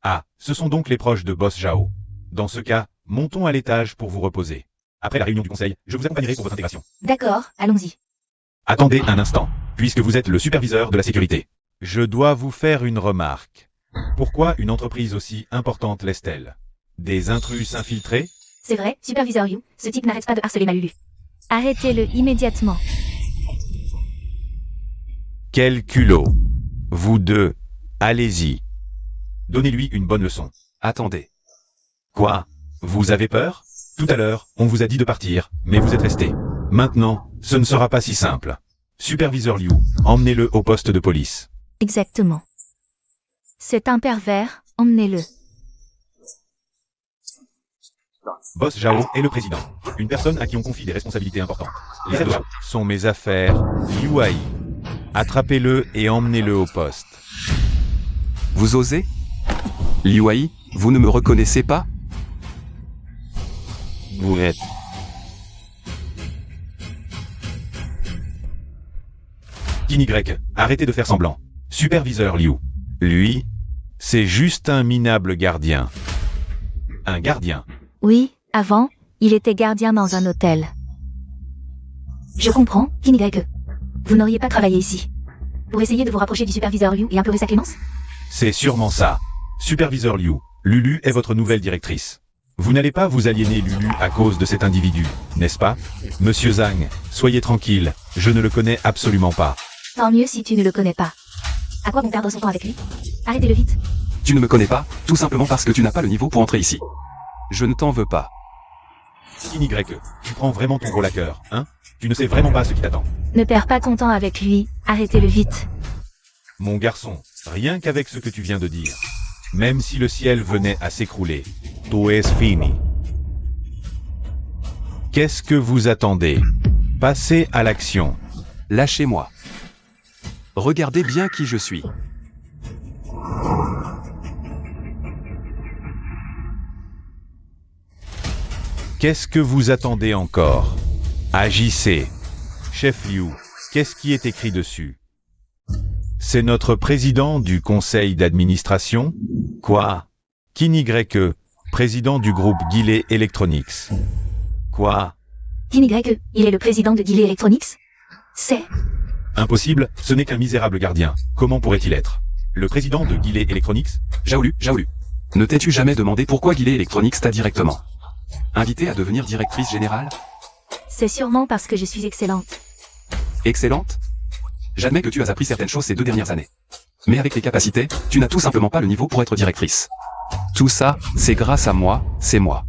Ah, ce sont donc les proches de Boss Zhao. Dans ce cas, montons à l'étage pour vous reposer. Après la réunion du conseil, je vous accompagnerai pour votre intégration. D'accord, allons-y. Attendez un instant, puisque vous êtes le superviseur de la sécurité. Je dois vous faire une remarque. Pourquoi une entreprise aussi importante laisse-t-elle des intrus s'infiltrer? C'est vrai, superviseur Liu, ce type n'arrête pas de harceler ma Lulu. Arrêtez-le immédiatement. Quel culot. Vous deux, allez-y. Donnez-lui une bonne leçon. Attendez. Quoi? Vous avez peur? Tout à l'heure, on vous a dit de partir, mais vous êtes resté. Maintenant, ce ne sera pas si simple. Superviseur Liu, emmenez-le au poste de police. Exactement. C'est un pervers, emmenez-le. Boss Zhao est le président. Une personne à qui on confie des responsabilités importantes. Les aides sont mes affaires. Liu. Attrapez-le et emmenez-le au poste. Vous osez? Liu, vous ne me reconnaissez pas? Vous êtes... Y, arrêtez de faire semblant. Superviseur Liu. Lui, c'est juste un minable gardien. Un gardien. Oui, avant, il était gardien dans un hôtel. Je comprends, Y. Vous n'auriez pas travaillé ici. Pour essayer de vous rapprocher du superviseur Liu et implorer sa clémence? C'est sûrement ça. Superviseur Liu, Lulu est votre nouvelle directrice. Vous n'allez pas vous aliéner Lulu à cause de cet individu, n'est-ce pas? Monsieur Zhang, soyez tranquille, je ne le connais absolument pas. Tant mieux si tu ne le connais pas. À quoi bon perdre son temps avec lui? Arrêtez-le vite. Tu ne me connais pas, tout simplement parce que tu n'as pas le niveau pour entrer ici. Je ne t'en veux pas. Y, tu prends vraiment ton rôle à cœur, hein? Tu ne sais vraiment pas ce qui t'attend. Ne perds pas ton temps avec lui, arrêtez-le vite. Mon garçon, rien qu'avec ce que tu viens de dire, même si le ciel venait à s'écrouler, tout est fini. Qu'est-ce que vous attendez? Passez à l'action. Lâchez-moi. Regardez bien qui je suis. Qu'est-ce que vous attendez encore? Agissez. Chef Liu, qu'est-ce qui est écrit dessus? C'est notre président du conseil d'administration? Quoi? Y, président du groupe Guillet Electronics. Quoi? Y, il est le président de Guillet Electronics? C'est... Impossible, ce n'est qu'un misérable gardien. Comment pourrait-il être? Le président de Guillet Electronics? Jaolu. Ne t'es-tu jamais demandé pourquoi Guillet Electronics t'a directement invité à devenir directrice générale? C'est sûrement parce que je suis excellente. Excellente? J'admets que tu as appris certaines choses ces 2 dernières années. Mais avec tes capacités, tu n'as tout simplement pas le niveau pour être directrice. Tout ça, c'est grâce à moi, c'est moi.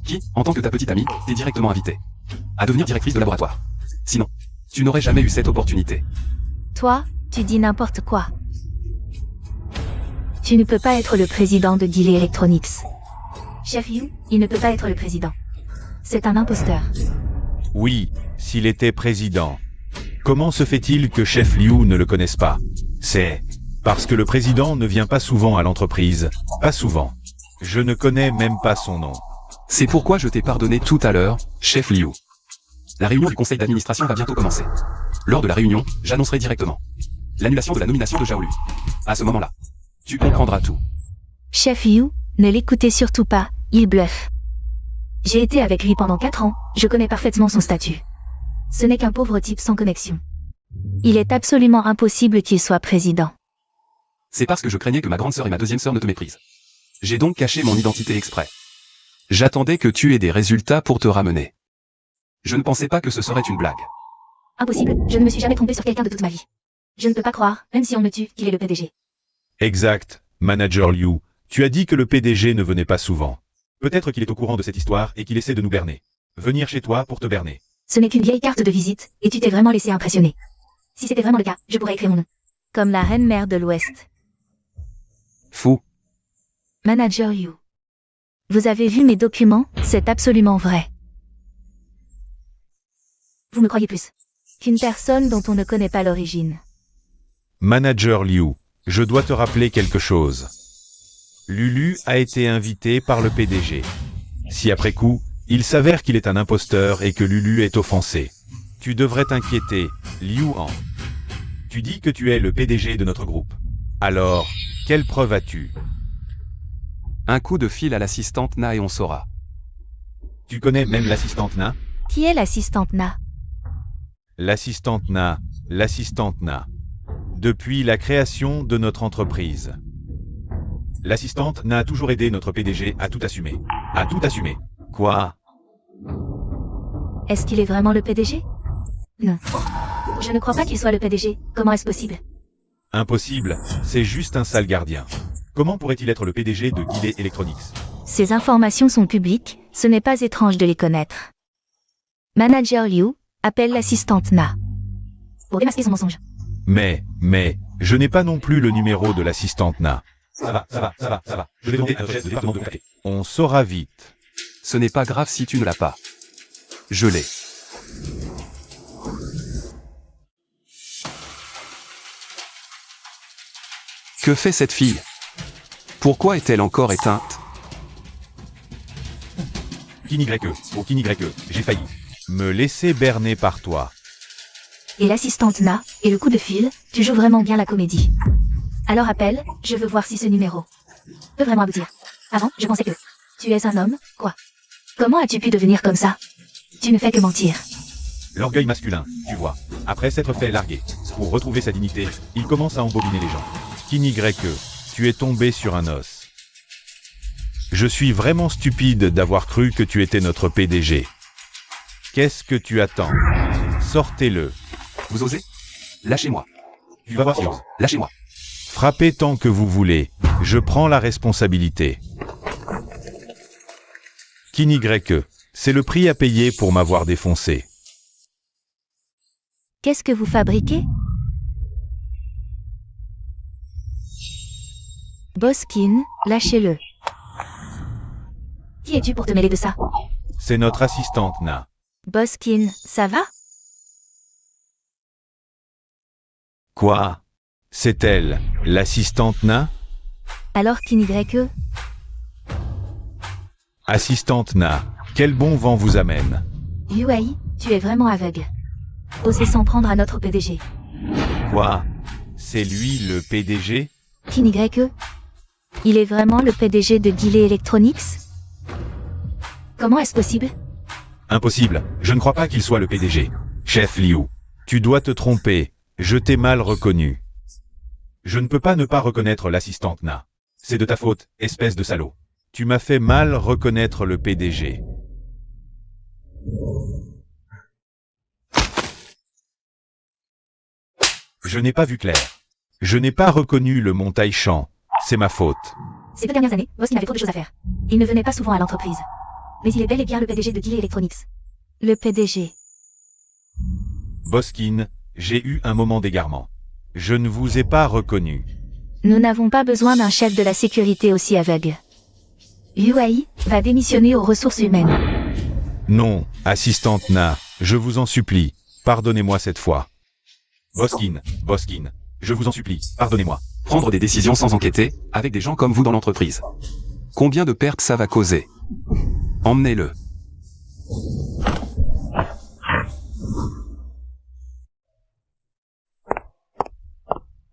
Qui, en tant que ta petite amie, t'es directement invité à devenir directrice de laboratoire. Sinon, tu n'aurais jamais eu cette opportunité. Toi, tu dis n'importe quoi. Tu ne peux pas être le président de Guillet Electronics. Chef Liu, il ne peut pas être le président. C'est un imposteur. Oui, s'il était président. Comment se fait-il que Chef Liu ne le connaisse pas? C'est parce que le président ne vient pas souvent à l'entreprise. Pas souvent. Je ne connais même pas son nom. C'est pourquoi je t'ai pardonné tout à l'heure, Chef Liu. La réunion du conseil d'administration va bientôt commencer. Lors de la réunion, j'annoncerai directement l'annulation de la nomination de Zhao Lu. À ce moment-là, tu comprendras tout. Chef Liu, ne l'écoutez surtout pas, il bluffe. J'ai été avec lui pendant 4 ans, je connais parfaitement son statut. Ce n'est qu'un pauvre type sans connexion. Il est absolument impossible qu'il soit président. C'est parce que je craignais que ma grande sœur et ma deuxième sœur ne te méprisent. J'ai donc caché mon identité exprès. J'attendais que tu aies des résultats pour te ramener. Je ne pensais pas que ce serait une blague. Impossible, je ne me suis jamais trompé sur quelqu'un de toute ma vie. Je ne peux pas croire, même si on me tue, qu'il est le PDG. Exact, Manager Liu. Tu as dit que le PDG ne venait pas souvent. Peut-être qu'il est au courant de cette histoire et qu'il essaie de nous berner. Venir chez toi pour te berner. Ce n'est qu'une vieille carte de visite, et tu t'es vraiment laissé impressionner. Si c'était vraiment le cas, je pourrais écrire mon nom. Comme la reine mère de l'Ouest. Fou. Manager Liu. Vous avez vu mes documents, c'est absolument vrai. Vous me croyez plus qu'une personne dont on ne connaît pas l'origine. Manager Liu, je dois te rappeler quelque chose. Lulu a été invité par le PDG. Si après coup, il s'avère qu'il est un imposteur et que Lulu est offensé, tu devrais t'inquiéter, Liu Han. Tu dis que tu es le PDG de notre groupe. Alors, quelle preuve as-tu? Un coup de fil à l'assistante Na et on saura. Tu connais même l'assistante Na? Qui est l'assistante Na? L'assistante Na. Depuis la création de notre entreprise. L'assistante Na a toujours aidé notre PDG à tout assumer. À tout assumer. Quoi? Est-ce qu'il est vraiment le PDG? Non. Je ne crois pas qu'il soit le PDG. Comment est-ce possible? Impossible, c'est juste un sale gardien. Comment pourrait-il être le PDG de Guillet Electronics? Ces informations sont publiques, ce n'est pas étrange de les connaître. Manager Liu appelle l'assistante Na pour démasquer son mensonge. Mais, je n'ai pas non plus le numéro de l'assistante Na. Ça va. Je vais demander à notre chef de département de contacter. On saura vite. Ce n'est pas grave si tu ne l'as pas. Je l'ai. Que fait cette fille? Pourquoi est-elle encore éteinte? Kinigreke, j'ai failli me laisser berner par toi. Et l'assistante Na, et le coup de fil, tu joues vraiment bien la comédie. Alors appelle, je veux voir si ce numéro peut vraiment aboutir. Avant, je pensais que tu es un homme, quoi. Comment as-tu pu devenir comme ça? Tu ne fais que mentir. L'orgueil masculin, tu vois. Après s'être fait larguer, pour retrouver sa dignité, il commence à embobiner les gens. Kinigreke, tu es tombé sur un os. Je suis vraiment stupide d'avoir cru que tu étais notre PDG. Qu'est-ce que tu attends? Sortez-le. Vous osez? Lâchez-moi. Tu vas voir si j'ose. Lâchez-moi. Frappez tant que vous voulez. Je prends la responsabilité. Kinigreke, c'est le prix à payer pour m'avoir défoncé. Qu'est-ce que vous fabriquez? Boskin, lâchez-le. Qui es-tu pour te mêler de ça? C'est notre assistante Na. Boskin, ça va? Quoi? C'est elle, l'assistante Na? Alors Kinigreke? Assistante Na, quel bon vent vous amène? Yuai, tu es vraiment aveugle. Osez s'en prendre à notre PDG. Quoi? C'est lui le PDG? Kinigreke? Il est vraiment le PDG de Guillet Electronics? Comment est-ce possible? Impossible, je ne crois pas qu'il soit le PDG. Chef Liu, tu dois te tromper, je t'ai mal reconnu. Je ne peux pas ne pas reconnaître l'assistante Na. C'est de ta faute, espèce de salaud. Tu m'as fait mal reconnaître le PDG. Je n'ai pas vu clair. Je n'ai pas reconnu le Montaïchan. C'est ma faute. Ces 2 dernières années, Boskin avait trop de choses à faire. Il ne venait pas souvent à l'entreprise. Mais il est bel et bien le PDG de Guillet Electronics. Le PDG. Boskin, j'ai eu un moment d'égarement. Je ne vous ai pas reconnu. Nous n'avons pas besoin d'un chef de la sécurité aussi aveugle. Yuai va démissionner aux ressources humaines. Non, assistante Na, je vous en supplie, pardonnez-moi cette fois. Boskin, je vous en supplie, pardonnez-moi. Prendre des décisions sans enquêter, avec des gens comme vous dans l'entreprise. Combien de pertes ça va causer? Emmenez-le.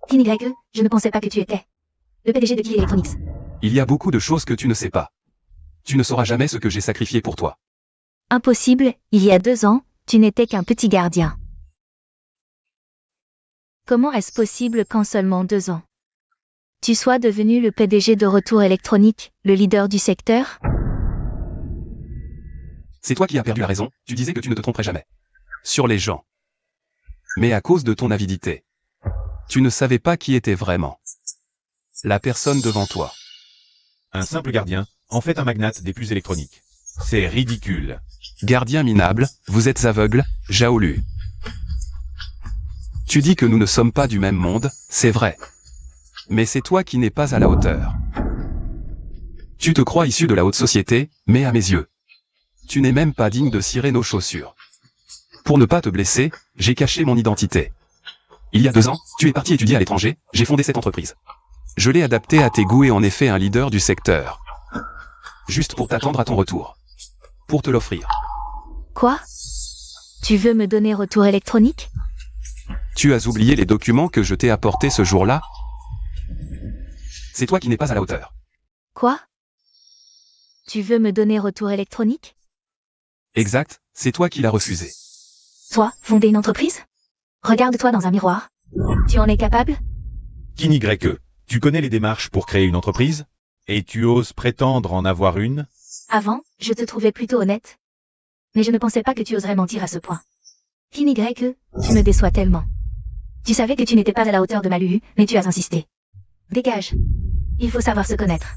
Kinigreke, je ne pensais pas que tu étais le PDG de Guillet Electronics. Il y a beaucoup de choses que tu ne sais pas. Tu ne sauras jamais ce que j'ai sacrifié pour toi. Impossible, il y a 2 ans, tu n'étais qu'un petit gardien. Comment est-ce possible qu'en seulement 2 ans, tu sois devenu le PDG de Retour Électronique, le leader du secteur? C'est toi qui as perdu la raison, tu disais que tu ne te tromperais jamais. Sur les gens. Mais à cause de ton avidité. Tu ne savais pas qui était vraiment la personne devant toi. Un simple gardien, en fait un magnate des plus électroniques. C'est ridicule. Gardien minable, vous êtes aveugle, Zhaolu. Tu dis que nous ne sommes pas du même monde, c'est vrai. Mais c'est toi qui n'es pas à la hauteur. Tu te crois issu de la haute société, mais à mes yeux, tu n'es même pas digne de cirer nos chaussures. Pour ne pas te blesser, j'ai caché mon identité. Il y a 2 ans, tu es parti étudier à l'étranger, j'ai fondé cette entreprise. Je l'ai adaptée à tes goûts et en ai fait un leader du secteur. Juste pour t'attendre à ton retour. Pour te l'offrir. Quoi? Tu veux me donner retour électronique? Tu as oublié les documents que je t'ai apportés ce jour-là? C'est toi qui n'es pas à la hauteur. Quoi? Tu veux me donner retour électronique? Exact, c'est toi qui l'as refusé. Toi, fonder une entreprise? Regarde-toi dans un miroir. Tu en es capable? Kinygreque, tu connais les démarches pour créer une entreprise? Et tu oses prétendre en avoir une? Avant, je te trouvais plutôt honnête. Mais je ne pensais pas que tu oserais mentir à ce point. Kinygreque, tu me déçois tellement. Tu savais que tu n'étais pas à la hauteur de Maluhu, mais tu as insisté. Dégage. Il faut savoir se connaître.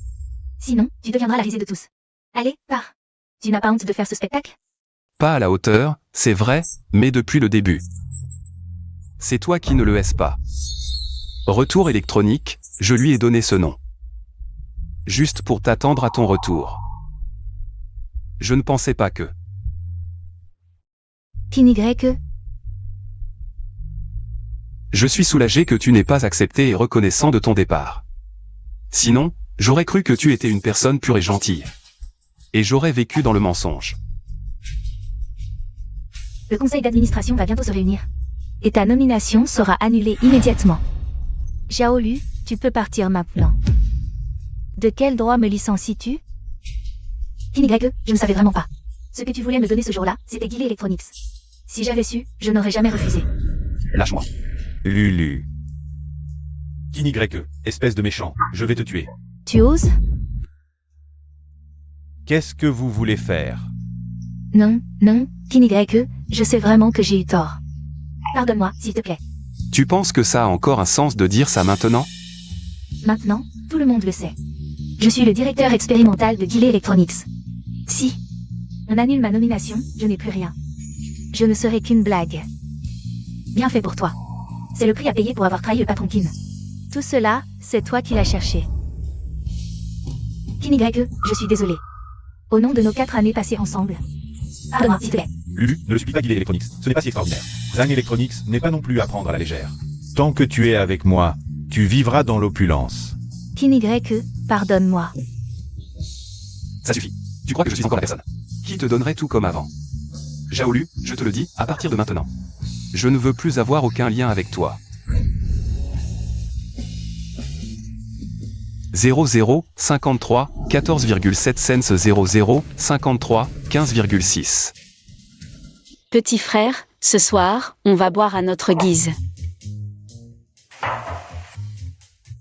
Sinon, tu deviendras la risée de tous. Allez, pars. Tu n'as pas honte de faire ce spectacle? Pas à la hauteur, c'est vrai, mais depuis le début. C'est toi qui ne le hais pas. Retour électronique, je lui ai donné ce nom. Juste pour t'attendre à ton retour. Je ne pensais pas que... Kinygreque, Je suis soulagé que tu n'aies pas accepté et reconnaissant de ton départ. Sinon, j'aurais cru que tu étais une personne pure et gentille. Et j'aurais vécu dans le mensonge. le conseil d'administration va bientôt se réunir. Et ta nomination sera annulée immédiatement. Xiaolu, tu peux partir maintenant. De quel droit me licencies-tu? Kinygreque, je ne savais vraiment pas. Ce que tu voulais me donner ce jour-là, c'était Guilé Electronics. Si j'avais su, je n'aurais jamais refusé. Lâche-moi. Lulu. Kinygreque, espèce de méchant, je vais te tuer. Tu oses? Qu'est-ce que vous voulez faire? Non, non, Kinygreque, je sais vraiment que j'ai eu tort. Pardonne-moi, s'il te plaît. Tu penses que ça a encore un sens de dire ça maintenant? Maintenant, tout le monde le sait. Je suis le directeur expérimental de Guilé Electronics. Si on annule ma nomination, je n'ai plus rien. Je ne serai qu'une blague. Bien fait pour toi. C'est le prix à payer pour avoir trahi le patron Kin. Tout cela, c'est toi qui l'as cherché. Kinygreque, je suis désolé. Au nom de nos 4 années passées ensemble. Pardonne-moi, s'il te plaît. Lulu, ne le suis pas Guilé Electronics, ce n'est pas si extraordinaire. Zang Electronics n'est pas non plus à prendre à la légère. Tant que tu es avec moi, tu vivras dans l'opulence. Kinygreque, pardonne-moi. Ça suffit. Tu crois que je suis encore la personne qui te donnerait tout comme avant? Xiaolu, je te le dis, à partir de maintenant. Je ne veux plus avoir aucun lien avec toi. 00, 53, 14,7 cents 00, 53, 15,6. Petit frère, ce soir, on va boire à notre guise.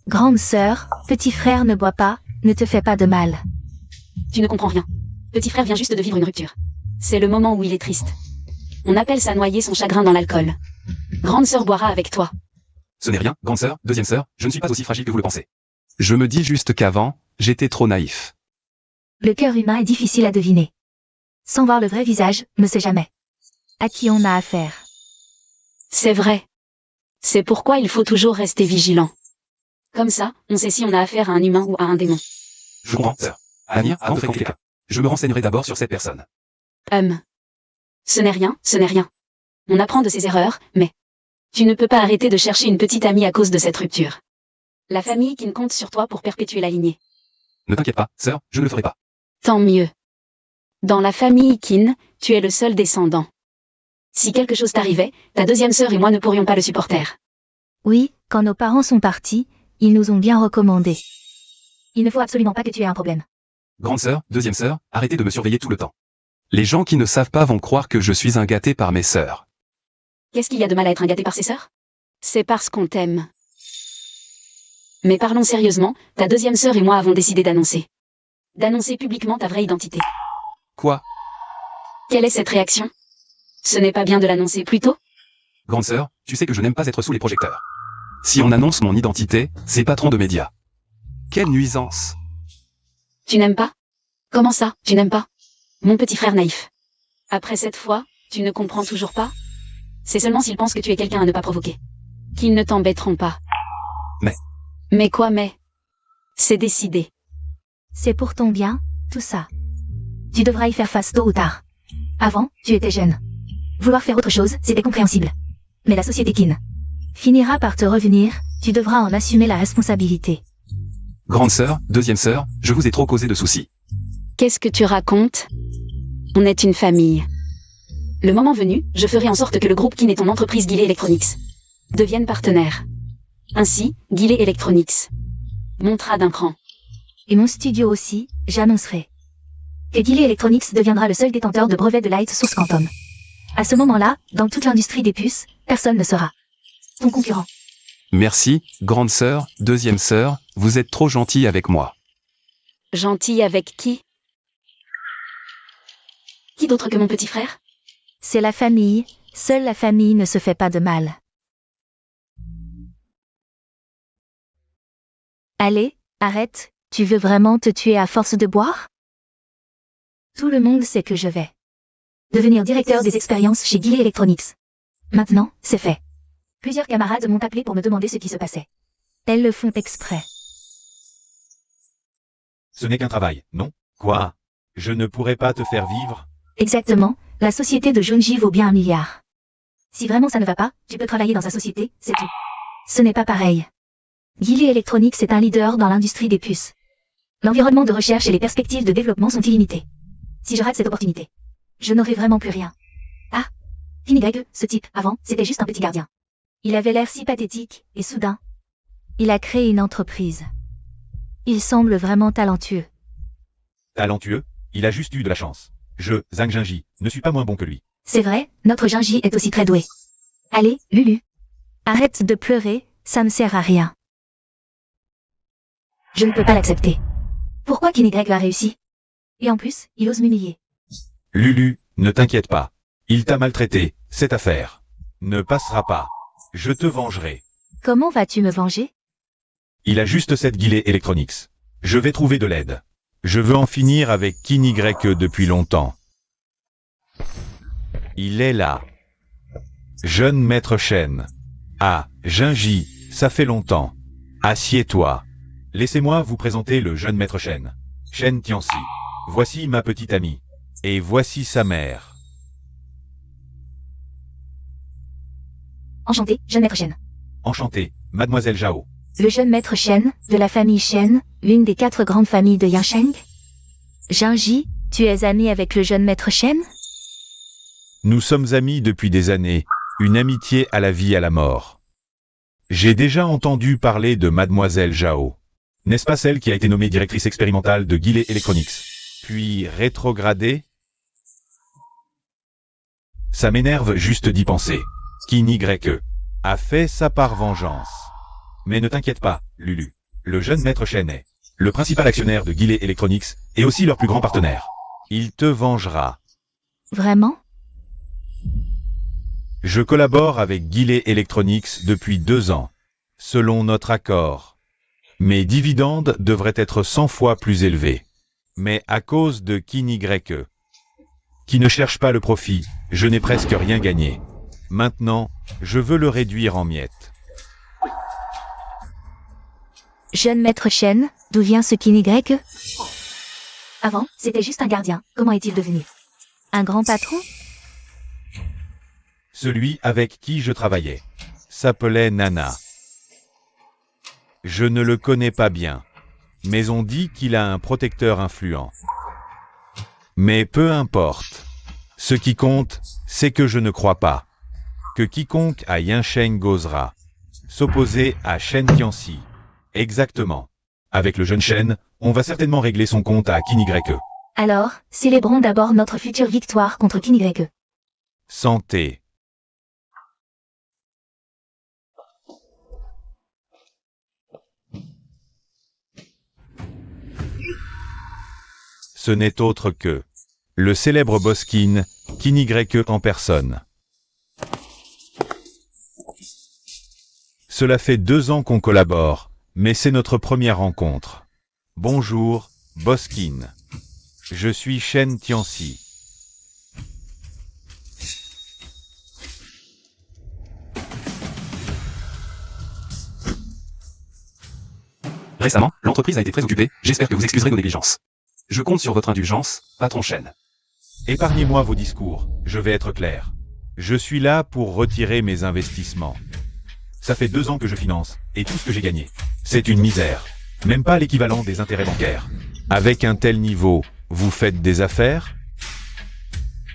Grande sœur, petit frère ne boit pas, ne te fais pas de mal. Tu ne comprends rien. Petit frère vient juste de vivre une rupture. C'est le moment où il est triste. On appelle ça noyer son chagrin dans l'alcool. Grande sœur boira avec toi. Ce n'est rien, grande sœur, deuxième sœur, je ne suis pas aussi fragile que vous le pensez. Je me dis juste qu'avant, j'étais trop naïf. Le cœur humain est difficile à deviner. Sans voir le vrai visage, ne sait jamais à qui on a affaire. C'est vrai. C'est pourquoi il faut toujours rester vigilant. Comme ça, on sait si on a affaire à un humain ou à un démon. Je comprends, sœur. À l'avenir, avant de fréquenter quelqu'un, je me renseignerai d'abord sur cette personne. Ce n'est rien, ce n'est rien. On apprend de ses erreurs, mais... Tu ne peux pas arrêter de chercher une petite amie à cause de cette rupture. La famille qui compte sur toi pour perpétuer la lignée. Ne t'inquiète pas, sœur, je ne le ferai pas. Tant mieux. Dans la famille Kin, tu es le seul descendant. Si quelque chose t'arrivait, ta deuxième sœur et moi ne pourrions pas le supporter. Oui, quand nos parents sont partis, ils nous ont bien recommandé. Il ne faut absolument pas que tu aies un problème. Grande sœur, deuxième sœur, arrêtez de me surveiller tout le temps. Les gens qui ne savent pas vont croire que je suis un gâté par mes sœurs. Qu'est-ce qu'il y a de mal à être un gâté par ses sœurs? C'est parce qu'on t'aime. Mais parlons sérieusement, ta deuxième sœur et moi avons décidé d'annoncer. D'annoncer publiquement ta vraie identité. Quoi? Quelle est cette réaction? Ce n'est pas bien de l'annoncer plus tôt? Grande sœur, tu sais que je n'aime pas être sous les projecteurs. Si on annonce mon identité, c'est patron de médias. Quelle nuisance! Tu n'aimes pas? Comment ça, tu n'aimes pas? Mon petit frère naïf. Après cette fois, tu ne comprends toujours pas? C'est seulement s'ils pensent que tu es quelqu'un à ne pas provoquer. Qu'ils ne t'embêteront pas. Mais... Mais quoi mais? C'est décidé. C'est pour ton bien, tout ça. Tu devras y faire face tôt ou tard. Avant, tu étais jeune. Vouloir faire autre chose, c'était compréhensible. Mais la société Kin finira par te revenir, tu devras en assumer la responsabilité. Grande sœur, deuxième sœur, je vous ai trop causé de soucis. Qu'est-ce que tu racontes? On est une famille. Le moment venu, je ferai en sorte que le groupe Kin et ton entreprise Guillet Electronics deviennent partenaires. Ainsi, Guillet Electronics montera d'un cran. Et mon studio aussi, j'annoncerai que Guillet Electronics deviendra le seul détenteur de brevets de Light Source Quantum. À ce moment-là, dans toute l'industrie des puces, personne ne sera ton concurrent. Merci, grande sœur, deuxième sœur, vous êtes trop gentille avec moi. Gentil avec qui? Qui d'autre que mon petit frère? C'est la famille, seule la famille ne se fait pas de mal. Allez, arrête, tu veux vraiment te tuer à force de boire? Tout le monde sait que je vais devenir directeur des expériences chez Guillet Electronics. Maintenant, c'est fait. Plusieurs camarades m'ont appelé pour me demander ce qui se passait. Elles le font exprès. Ce n'est qu'un travail, non? Quoi? Je ne pourrais pas te faire vivre? Exactement, la société de Junji vaut bien 1 milliard. Si vraiment ça ne va pas, tu peux travailler dans sa société, c'est tout. Ce n'est pas pareil. Guillet Electronics est un leader dans l'industrie des puces. L'environnement de recherche et les perspectives de développement sont illimitées. Si je rate cette opportunité, je n'aurai vraiment plus rien. Ah, Y, ce type, avant, c'était juste un petit gardien. Il avait l'air si pathétique, et soudain, il a créé une entreprise. Il semble vraiment talentueux. Talentueux? Il a juste eu de la chance. Je, Zhang Jinji, ne suis pas moins bon que lui. C'est vrai, notre Junji est aussi très doué. Allez, Lulu. Arrête de pleurer, ça ne sert à rien. Je ne peux pas l'accepter. Pourquoi Kin Y a réussi? Et en plus, il ose m'humilier. Lulu, ne t'inquiète pas. Il t'a maltraité, cette affaire ne passera pas. Je te vengerai. Comment vas-tu me venger? Il a juste cette Guillet Electronics. Je vais trouver de l'aide. Je veux en finir avec Kin Y depuis longtemps. Il est là. Jeune maître Shen. Ah, Jinji, ça fait longtemps. Assieds-toi. Laissez-moi vous présenter le jeune maître Shen. Shen Tianxi. Voici ma petite amie. Et voici sa mère. Enchanté, jeune maître Shen. Enchanté, mademoiselle Zhao. Le jeune maître Shen, de la famille Shen, l'une des 4 grandes familles de Yansheng. Jinji, tu es ami avec le jeune maître Shen? Nous sommes amis depuis des années, une amitié à la vie et à la mort. J'ai déjà entendu parler de mademoiselle Zhao. N'est-ce pas celle qui a été nommée directrice expérimentale de Guillet Electronics, puis rétrogradée? Ça m'énerve juste d'y penser. Kin Y a fait ça par vengeance. Mais ne t'inquiète pas, Lulu. Le jeune maître Shen est le principal actionnaire de Guillet Electronics et aussi leur plus grand partenaire. Il te vengera. Vraiment? Je collabore avec Guillet Electronics depuis 2 ans, selon notre accord. Mes dividendes devraient être 100 fois plus élevés. Mais à cause de Kin Y, qui ne cherche pas le profit, je n'ai presque rien gagné. Maintenant, je veux le réduire en miettes. Jeune maître Shen, d'où vient ce Kin Y? Avant, c'était juste un gardien. Comment est-il devenu un grand patron? Celui avec qui je travaillais s'appelait Nana. Je ne le connais pas bien, mais on dit qu'il a un protecteur influent. Mais peu importe. Ce qui compte, c'est que je ne crois pas que quiconque à Yansheng osera s'opposer à Shen Tianxi. Exactement. Avec le jeune Shen, on va certainement régler son compte à Kin Y. Alors, célébrons d'abord notre future victoire contre Kin Y. Santé. Ce n'est autre que le célèbre boss Kin Y en personne. Cela fait 2 ans qu'on collabore, mais c'est notre première rencontre. Bonjour, boss Kin. Je suis Shen Tianxi. Récemment, l'entreprise a été très occupée, j'espère que vous excuserez nos négligences. Je compte sur votre indulgence, patron Chen. Épargnez-moi vos discours, je vais être clair. Je suis là pour retirer mes investissements. Ça fait 2 ans que je finance, et tout ce que j'ai gagné, c'est une misère. Même pas l'équivalent des intérêts bancaires. Avec un tel niveau, vous faites des affaires?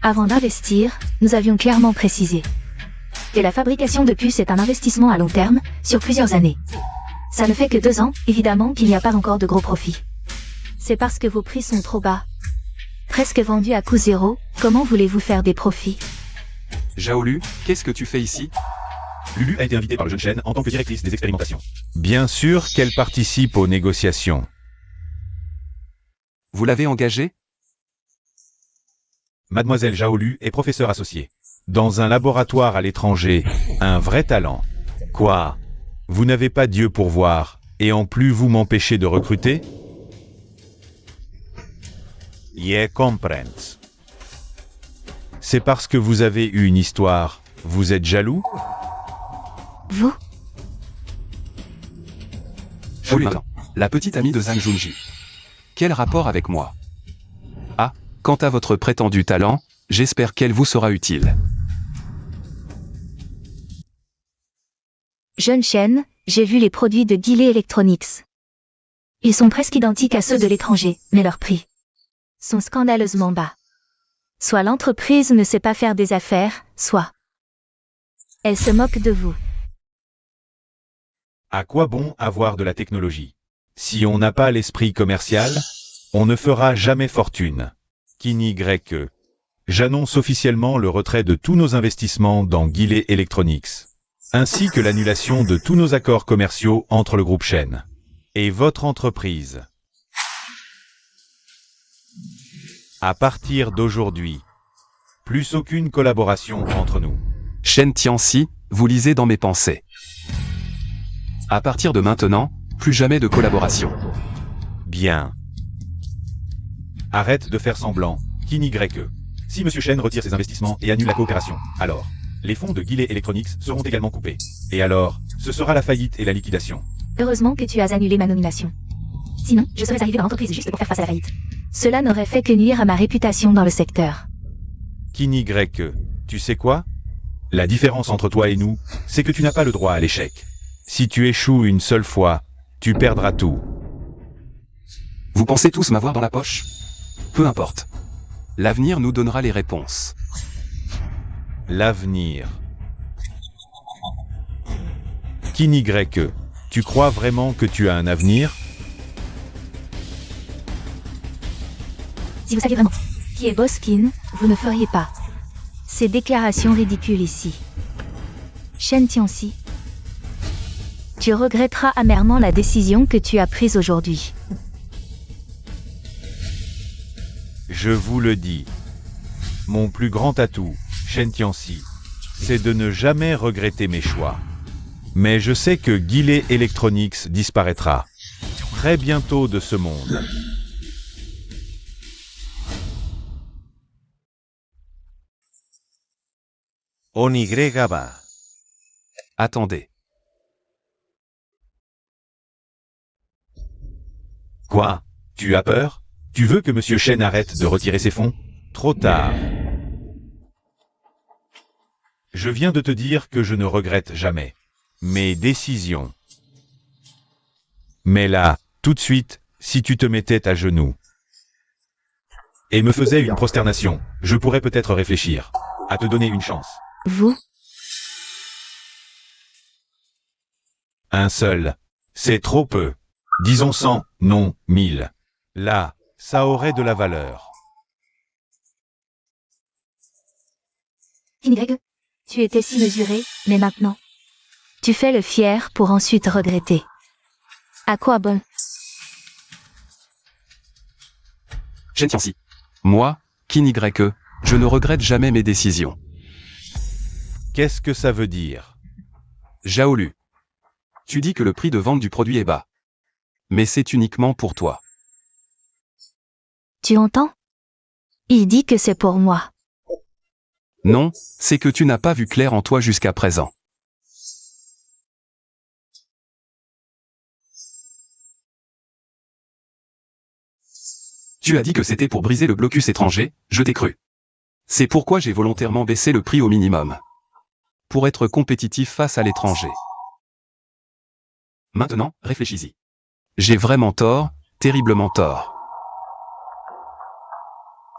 Avant d'investir, nous avions clairement précisé que la fabrication de puces est un investissement à long terme, sur plusieurs années. Ça ne fait que 2 ans, évidemment qu'il n'y a pas encore de gros profits. C'est parce que vos prix sont trop bas. Presque vendus à coût zéro, comment voulez-vous faire des profits? Zhaolu, qu'est-ce que tu fais ici? Lulu a été invitée par le jeune Chen en tant que directrice des expérimentations. Bien sûr qu'elle participe aux négociations. Vous l'avez engagée? Mademoiselle Zhaolu est professeure associée. Dans un laboratoire à l'étranger, un vrai talent. Quoi? Vous n'avez pas Dieu pour voir, et en plus vous m'empêchez de recruter? Je comprends. C'est parce que vous avez eu une histoire, vous êtes jaloux? Vous? Zhaolu maintenant, la petite amie de Zhang Junji. Quel rapport avec moi? Ah, quant à votre prétendu talent, j'espère qu'elle vous sera utile. Jeune Chen, j'ai vu les produits de Guillet Electronics. Ils sont presque identiques à ceux de l'étranger, mais leurs prix sont scandaleusement bas. Soit l'entreprise ne sait pas faire des affaires, soit elle se moque de vous. À quoi bon avoir de la technologie? Si on n'a pas l'esprit commercial, on ne fera jamais fortune. Que j'annonce officiellement le retrait de tous nos investissements dans Guillet Electronics, ainsi que l'annulation de tous nos accords commerciaux entre le groupe Chen et votre entreprise. À partir d'aujourd'hui, plus aucune collaboration entre nous. Shen Tianxi, vous lisez dans mes pensées. À partir de maintenant, plus jamais de collaboration. Bien. Arrête de faire semblant, que. Si M. Chen retire ses investissements et annule la coopération, alors, les fonds de Guillet Electronics seront également coupés. Et alors, ce sera la faillite et la liquidation. Heureusement que tu as annulé ma nomination. Sinon, je serais arrivé dans l'entreprise juste pour faire face à la faillite. Cela n'aurait fait que nuire à ma réputation dans le secteur. Que. Tu sais quoi? La différence entre toi et nous, c'est que tu n'as pas le droit à l'échec. Si tu échoues une seule fois, tu perdras tout. Vous pensez tous m'avoir dans la poche? Peu importe. L'avenir nous donnera les réponses. L'avenir. Que. Tu crois vraiment que tu as un avenir? Si vous saviez vraiment qui est Boskin, vous ne feriez pas ces déclarations ridicules ici. Shen Tianxi, tu regretteras amèrement la décision que tu as prise aujourd'hui. Je vous le dis. Mon plus grand atout, Shen Tianxi, c'est de ne jamais regretter mes choix. Mais je sais que Guillet Electronics disparaîtra très bientôt de ce monde. Onigregaba. Attendez. Quoi? Tu as peur? Tu veux que M. Chen arrête de retirer ses fonds? Trop tard. Je viens de te dire que je ne regrette jamais mes décisions. Mais là, tout de suite, si tu te mettais à genoux et me faisais une prosternation, je pourrais peut-être réfléchir à te donner une chance. Vous? Un seul. C'est trop peu. Disons 100, non, 1000. Là, ça aurait de la valeur. Tu étais si mesuré, mais maintenant, tu fais le fier pour ensuite regretter. À quoi bon? Shen Tianxi. Moi, je ne regrette jamais mes décisions. Qu'est-ce que ça veut dire? Zhaolu. Tu dis que le prix de vente du produit est bas. Mais c'est uniquement pour toi. Tu entends? Il dit que c'est pour moi. Non, c'est que tu n'as pas vu clair en toi jusqu'à présent. Tu as dit que c'était pour briser le blocus étranger, je t'ai cru. C'est pourquoi j'ai volontairement baissé le prix au minimum. Pour être compétitif face à l'étranger. Maintenant, réfléchis-y. J'ai vraiment tort, terriblement tort.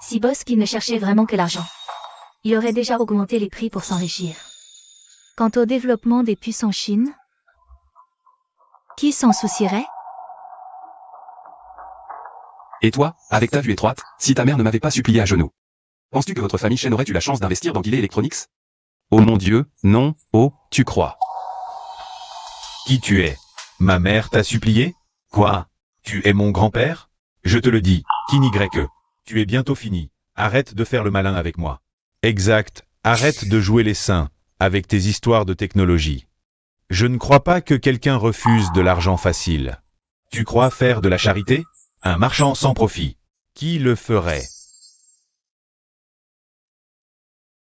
Si Boskin ne cherchait vraiment que l'argent, il aurait déjà augmenté les prix pour s'enrichir. Quant au développement des puces en Chine, qui s'en soucierait? Et toi, avec ta vue étroite, si ta mère ne m'avait pas supplié à genoux, penses-tu que votre famille Chen aurait eu la chance d'investir dans Guillet Electronics? Oh mon Dieu, non, oh, tu crois. Qui tu es? Ma mère t'a supplié? Quoi? Tu es mon grand-père? Je te le dis, Kinigreque. Tu es bientôt fini. Arrête de faire le malin avec moi. Exact, arrête de jouer les saints, avec tes histoires de technologie. Je ne crois pas que quelqu'un refuse de l'argent facile. Tu crois faire de la charité? Un marchand sans profit. Qui le ferait?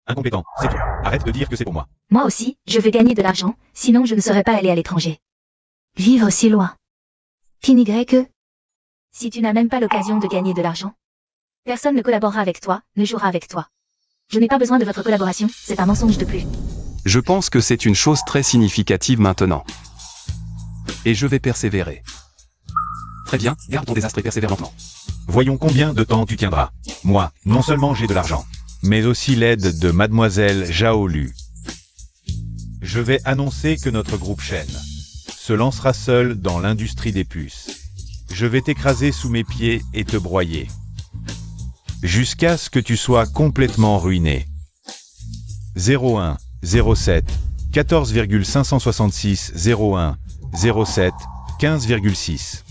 Incompétent, c'est tout. Arrête de dire que c'est pour moi. Moi aussi, je veux gagner de l'argent, sinon je ne serais pas allé à l'étranger. Vivre si loin. Kinigreque. Si tu n'as même pas l'occasion de gagner de l'argent, personne ne collaborera avec toi, ne jouera avec toi. Je n'ai pas besoin de votre collaboration, c'est un mensonge de plus. Je pense que c'est une chose très significative maintenant. Et je vais persévérer. Très bien, garde ton désastre et persévère lentement. Voyons combien de temps tu tiendras. Moi, non seulement j'ai de l'argent, mais aussi l'aide de Mademoiselle Zhaolu. Je vais annoncer que notre groupe Shen se lancera seul dans l'industrie des puces. Je vais t'écraser sous mes pieds et te broyer. Jusqu'à ce que tu sois complètement ruiné. 01 07 14,566 01 07 15,6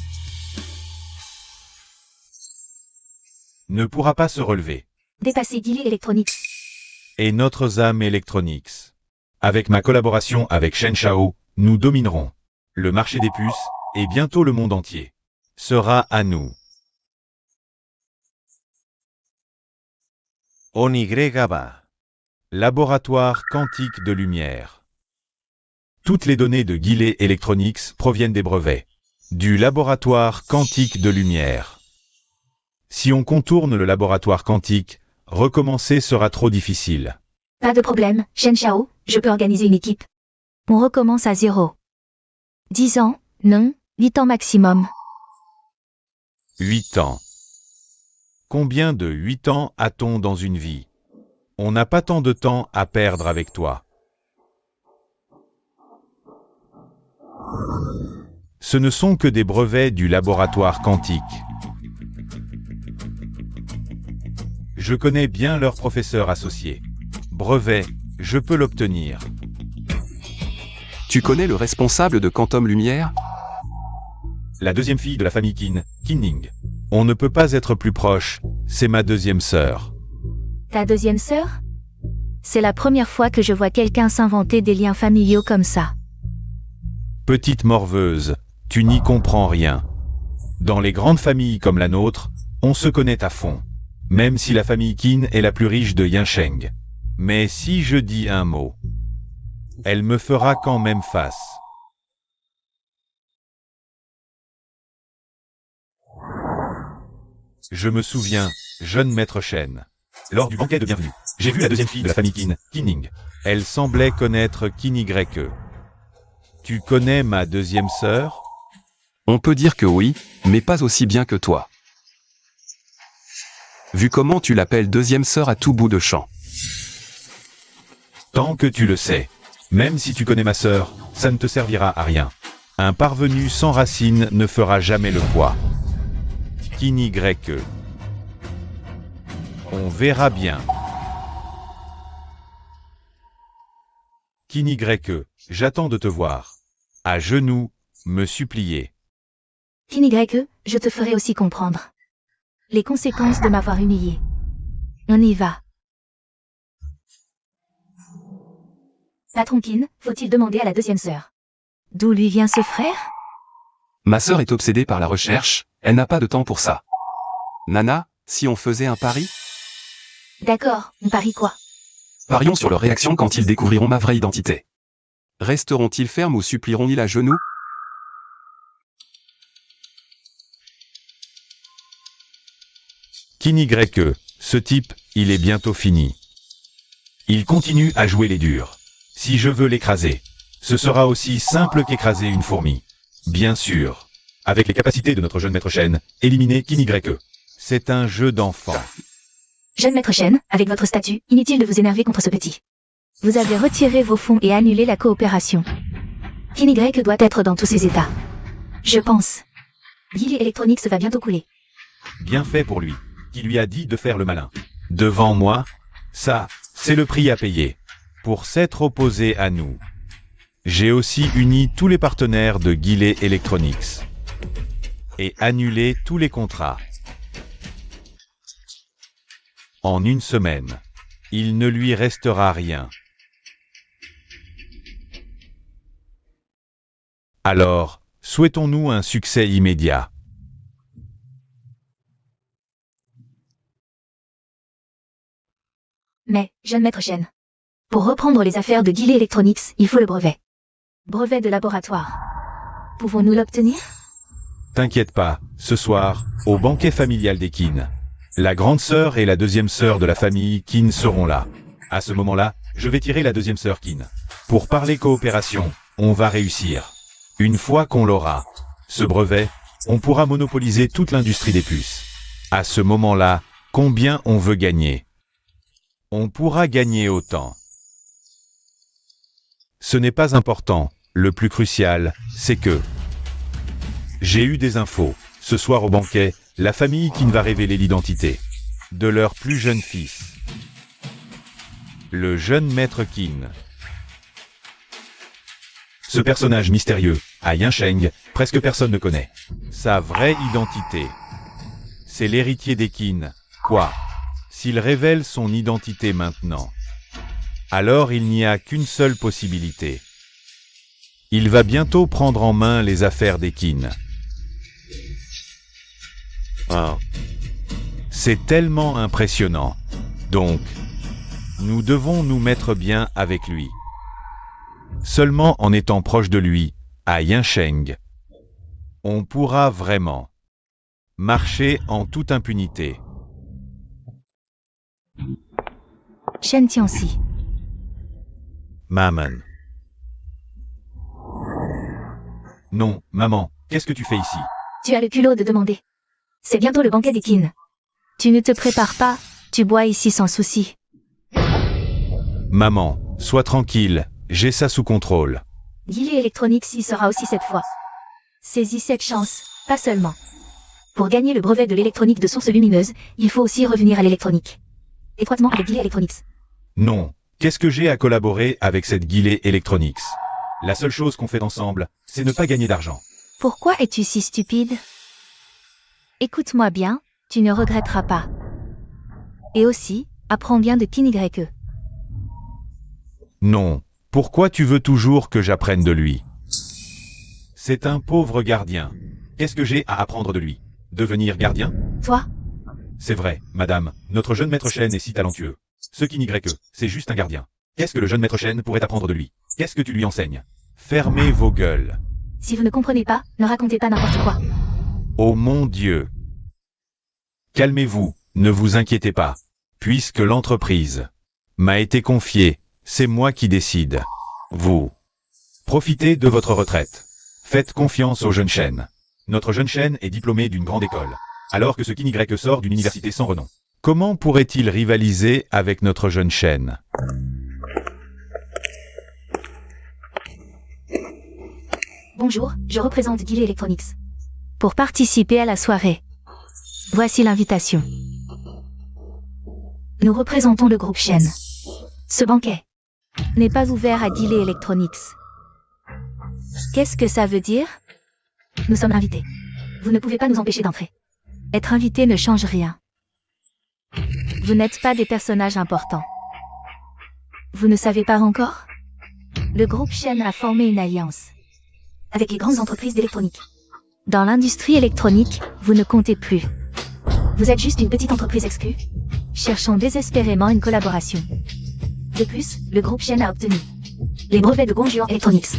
ne pourra pas se relever. Dépasser Guillet Electronics. Et notre ZAM Electronics. Avec ma collaboration avec Shen Shao, nous dominerons le marché des puces, et bientôt le monde entier sera à nous. Onigregaba. Laboratoire quantique de lumière. Toutes les données de Guillet Electronics proviennent des brevets du laboratoire quantique de lumière. Si on contourne le laboratoire quantique, recommencer sera trop difficile. Pas de problème, Shen Shao, je peux organiser une équipe. On recommence à 0. 10 ans, non, 8 ans maximum. 8 ans. Combien de 8 ans a-t-on dans une vie? On n'a pas tant de temps à perdre avec toi. Ce ne sont que des brevets du laboratoire quantique. Je connais bien leur professeur associé. Brevet, je peux l'obtenir. Tu connais le responsable de Quantum Lumière? La deuxième fille de la famille Qin, Qinning. On ne peut pas être plus proche, c'est ma deuxième sœur. Ta deuxième sœur? C'est la première fois que je vois quelqu'un s'inventer des liens familiaux comme ça. Petite morveuse, tu n'y comprends rien. Dans les grandes familles comme la nôtre, on se connaît à fond. Même si la famille Qin est la plus riche de Yansheng. Mais si je dis un mot, elle me fera quand même face. Je me souviens, jeune maître Shen, lors du banquet de bienvenue, j'ai vu la deuxième fille de la famille Qin, Qinning. Elle semblait connaître Kinigreque. Tu connais ma deuxième sœur? On peut dire que oui, mais pas aussi bien que toi. Vu comment tu l'appelles deuxième sœur à tout bout de champ. Tant que tu le sais. Même si tu connais ma sœur, ça ne te servira à rien. Un parvenu sans racines ne fera jamais le poids. Kinigreque. On verra bien. Kinigreque, j'attends de te voir. À genoux, me supplier. Kinigreque, je te ferai aussi comprendre les conséquences de m'avoir humilié. On y va. Patron Qin, faut-il demander à la deuxième sœur? D'où lui vient ce frère? Ma sœur est obsédée par la recherche, elle n'a pas de temps pour ça. Nana, si on faisait un pari? D'accord, on parie quoi? Parions sur leur réaction quand ils découvriront ma vraie identité. Resteront-ils fermes ou supplieront-ils à genoux? Kinigreque, ce type, il est bientôt fini. Il continue à jouer les durs. Si je veux l'écraser, ce sera aussi simple qu'écraser une fourmi. Bien sûr. Avec les capacités de notre jeune maître Shen, éliminer Kinigreque. C'est un jeu d'enfant. Jeune maître Shen, avec votre statut, inutile de vous énerver contre ce petit. Vous avez retiré vos fonds et annulé la coopération. Kinigreque doit être dans tous ses états. Je pense. Guilly Electronics va bientôt couler. Bien fait pour lui. Qui lui a dit de faire le malin. Devant moi, ça, c'est le prix à payer. Pour s'être opposé à nous. J'ai aussi uni tous les partenaires de Guilly Electronics. Et annulé tous les contrats. En une semaine, il ne lui restera rien. Alors, souhaitons-nous un succès immédiat. Mais, jeune maître Shen, pour reprendre les affaires de Guilly Electronics, il faut le brevet. Brevet de laboratoire. Pouvons-nous l'obtenir? T'inquiète pas, ce soir, au banquet familial des Qin. La grande sœur et la deuxième sœur de la famille Qin seront là. À ce moment-là, je vais tirer la deuxième sœur Qin. Pour parler coopération, on va réussir. Une fois qu'on l'aura, ce brevet, on pourra monopoliser toute l'industrie des puces. À ce moment-là, combien on veut gagner? On pourra gagner autant. Ce n'est pas important, le plus crucial, c'est que... J'ai eu des infos. Ce soir au banquet, la famille Qin va révéler l'identité de leur plus jeune fils. Le jeune maître Qin. Ce personnage mystérieux, à Yinsheng, presque personne ne connaît. Sa vraie identité. C'est l'héritier des Qin. Quoi? S'il révèle son identité maintenant, alors il n'y a qu'une seule possibilité. Il va bientôt prendre en main les affaires des Qin. Wow. C'est tellement impressionnant. Donc, nous devons nous mettre bien avec lui. Seulement en étant proche de lui, à Yinsheng, on pourra vraiment marcher en toute impunité. Shen Tianxi. Maman. Non, maman, qu'est-ce que tu fais ici? Tu as le culot de demander. C'est bientôt le banquet des Qin. Tu ne te prépares pas, tu bois ici sans souci. Maman, sois tranquille, j'ai ça sous contrôle. Guilly Electronics y sera aussi cette fois. Saisis cette chance, pas seulement. Pour gagner le brevet de l'électronique de source lumineuse, il faut aussi revenir à l'électronique. Étroitement avec Guilly Electronics. Non, qu'est-ce que j'ai à collaborer avec cette Guilly Electronics? La seule chose qu'on fait ensemble, c'est ne pas gagner d'argent. Pourquoi es-tu si stupide? Écoute-moi bien, tu ne regretteras pas. Et aussi, apprends bien de Kinigreque. Non, pourquoi tu veux toujours que j'apprenne de lui? C'est un pauvre gardien. Qu'est-ce que j'ai à apprendre de lui? Devenir gardien? Toi? C'est vrai, madame, notre jeune maître Shen est si talentueux. Ce Kinigreque, c'est juste un gardien. Qu'est-ce que le jeune maître Shen pourrait apprendre de lui? Qu'est-ce que tu lui enseignes? Fermez vos gueules. Si vous ne comprenez pas, ne racontez pas n'importe quoi. Oh mon Dieu! Calmez-vous, ne vous inquiétez pas. Puisque l'entreprise m'a été confiée, c'est moi qui décide. Vous profitez de votre retraite. Faites confiance au jeune Shen. Notre jeune Shen est diplômé d'une grande école, alors que ce Kinigreque sort d'une université sans renom. Comment pourrait-il rivaliser avec notre jeune Shen? Bonjour, je représente Guilly Electronics. Pour participer à la soirée, voici l'invitation. Nous représentons le groupe Shen. Ce banquet n'est pas ouvert à Guilly Electronics. Qu'est-ce que ça veut dire? Nous sommes invités. Vous ne pouvez pas nous empêcher d'entrer. Être invité ne change rien. Vous n'êtes pas des personnages importants. Vous ne savez pas encore? Le groupe Shen a formé une alliance avec les grandes entreprises d'électronique. Dans l'industrie électronique, vous ne comptez plus. Vous êtes juste une petite entreprise exclue, cherchant désespérément une collaboration. De plus, le groupe Shen a obtenu les brevets de Gongjuan Electronics.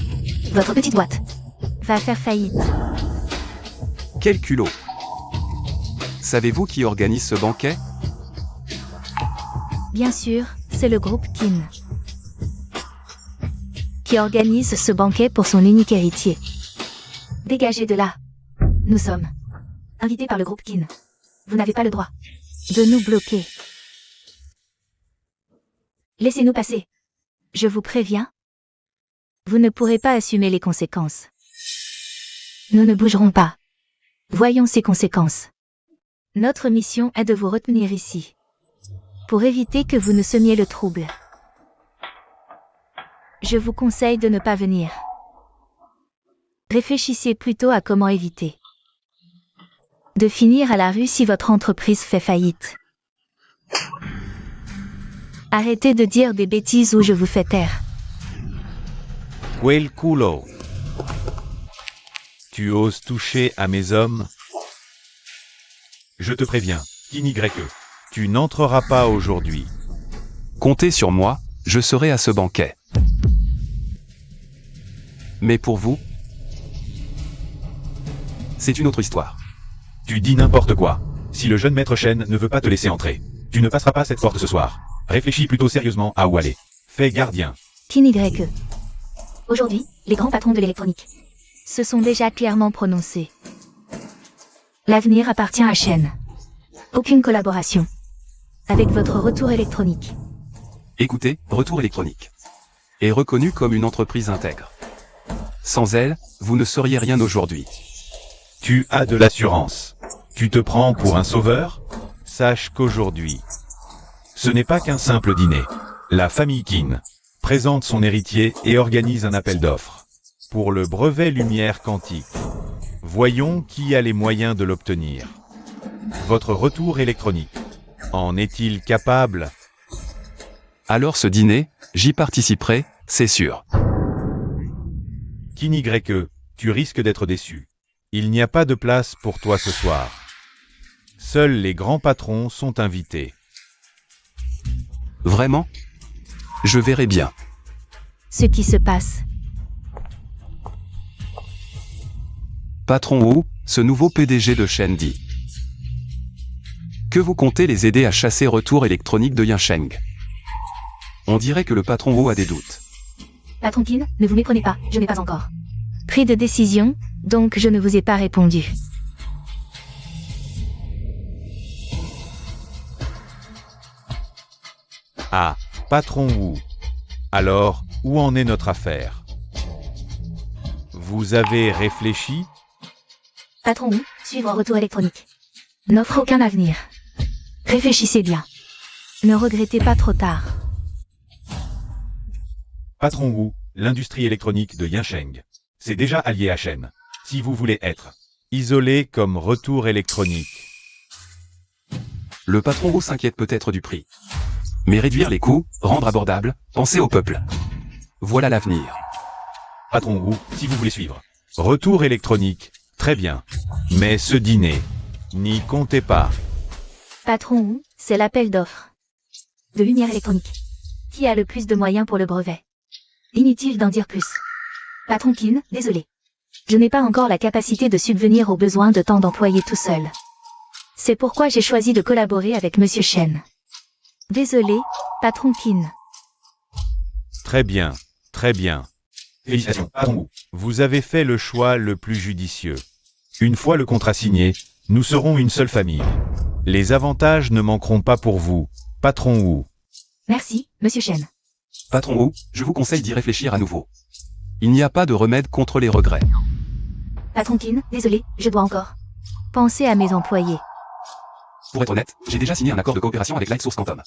Votre petite boîte va faire faillite. Quel culot! savez-vous qui organise ce banquet? Bien sûr, c'est le groupe Kin qui organise ce banquet pour son unique héritier. Dégagez de là. Nous sommes invités par le groupe Kin. Vous n'avez pas le droit de nous bloquer. Laissez-nous passer. Je vous préviens. Vous ne pourrez pas assumer les conséquences. Nous ne bougerons pas. Voyons ces conséquences. Notre mission est de vous retenir ici, pour éviter que vous ne semiez le trouble. Je vous conseille de ne pas venir. Réfléchissez plutôt à comment éviter de finir à la rue si votre entreprise fait faillite. Arrêtez de dire des bêtises ou je vous fais taire. Quel culo. Tu oses toucher à mes hommes? Je te préviens, Kinigre, tu n'entreras pas aujourd'hui. Comptez sur moi, je serai à ce banquet. Mais pour vous, c'est une autre histoire. Tu dis n'importe quoi. Si le jeune maître Shen ne veut pas te laisser entrer, tu ne passeras pas cette porte ce soir. Réfléchis plutôt sérieusement à où aller. Fais gardien. Kinigre. Aujourd'hui, les grands patrons de l'électronique se sont déjà clairement prononcés. L'avenir appartient à Shen. Aucune collaboration avec votre retour électronique. Écoutez, Retour électronique est reconnue comme une entreprise intègre. Sans elle, vous ne seriez rien aujourd'hui. Tu as de l'assurance. Tu te prends pour un sauveur? Sache qu'aujourd'hui, ce n'est pas qu'un simple dîner. La famille Qin présente son héritier et organise un appel d'offres pour le brevet lumière quantique. Voyons qui a les moyens de l'obtenir. Votre retour électronique en est-il capable? Alors ce dîner, j'y participerai, c'est sûr. Kinigre, tu risques d'être déçu. Il n'y a pas de place pour toi ce soir. Seuls les grands patrons sont invités. Vraiment? Je verrai bien. Ce qui se passe. Patron Wu, ce nouveau PDG de Shen dit que vous comptez les aider à chasser Retour électronique de Yansheng. On dirait que le patron Wu a des doutes. Patron Qin, ne vous méprenez pas, je n'ai pas encore pris de décision, donc je ne vous ai pas répondu. Ah, patron Wu. Alors, où en est notre affaire? Vous avez réfléchi? Patron Wu, suivre Retour électronique n'offre aucun avenir. Réfléchissez bien. Ne regrettez pas trop tard. Patron Wu, l'industrie électronique de Yansheng. C'est déjà allié à Shen. Si vous voulez être isolé comme Retour électronique. Le patron Wu s'inquiète peut-être du prix. Mais réduire les coûts, rendre abordable, penser au peuple. Voilà l'avenir. Patron Wu, si vous voulez suivre. Retour électronique, très bien. Mais ce dîner, n'y comptez pas. Patron Wu, c'est l'appel d'offres de lumière électronique. Qui a le plus de moyens pour le brevet? Inutile d'en dire plus. Patron Qin, désolé. Je n'ai pas encore la capacité de subvenir aux besoins de tant d'employés tout seul. C'est pourquoi j'ai choisi de collaborer avec Monsieur Shen. Désolé, Patron Qin. Très bien, très bien. Félicitations, patron Wu. Vous avez fait le choix le plus judicieux. Une fois le contrat signé, nous serons une seule famille. Les avantages ne manqueront pas pour vous, patron Wu. Merci, Monsieur Shen. Patron Wu, je vous conseille d'y réfléchir à nouveau. Il n'y a pas de remède contre les regrets. Patron Qin, désolé, je dois encore penser à mes employés. Pour être honnête, j'ai déjà signé un accord de coopération avec Light Source Quantum.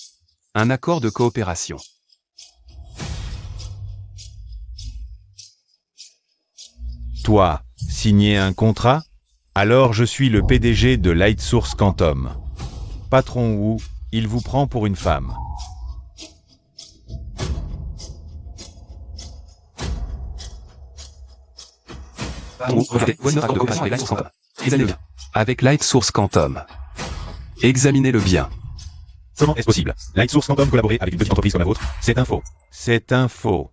Un accord de coopération. Toi, signer un contrat? Alors je suis le PDG de Light Source Quantum. Patron Wu, il vous prend pour une femme. Patron Wu, regardez, voici notre accord de coopération avec Light Source Quantum. Examinez-le bien. Avec Light Source Quantum. Examinez-le bien. Comment est-ce possible? Light Source Quantum collaborer avec une petite entreprise comme la vôtre? C'est un faux. C'est un faux.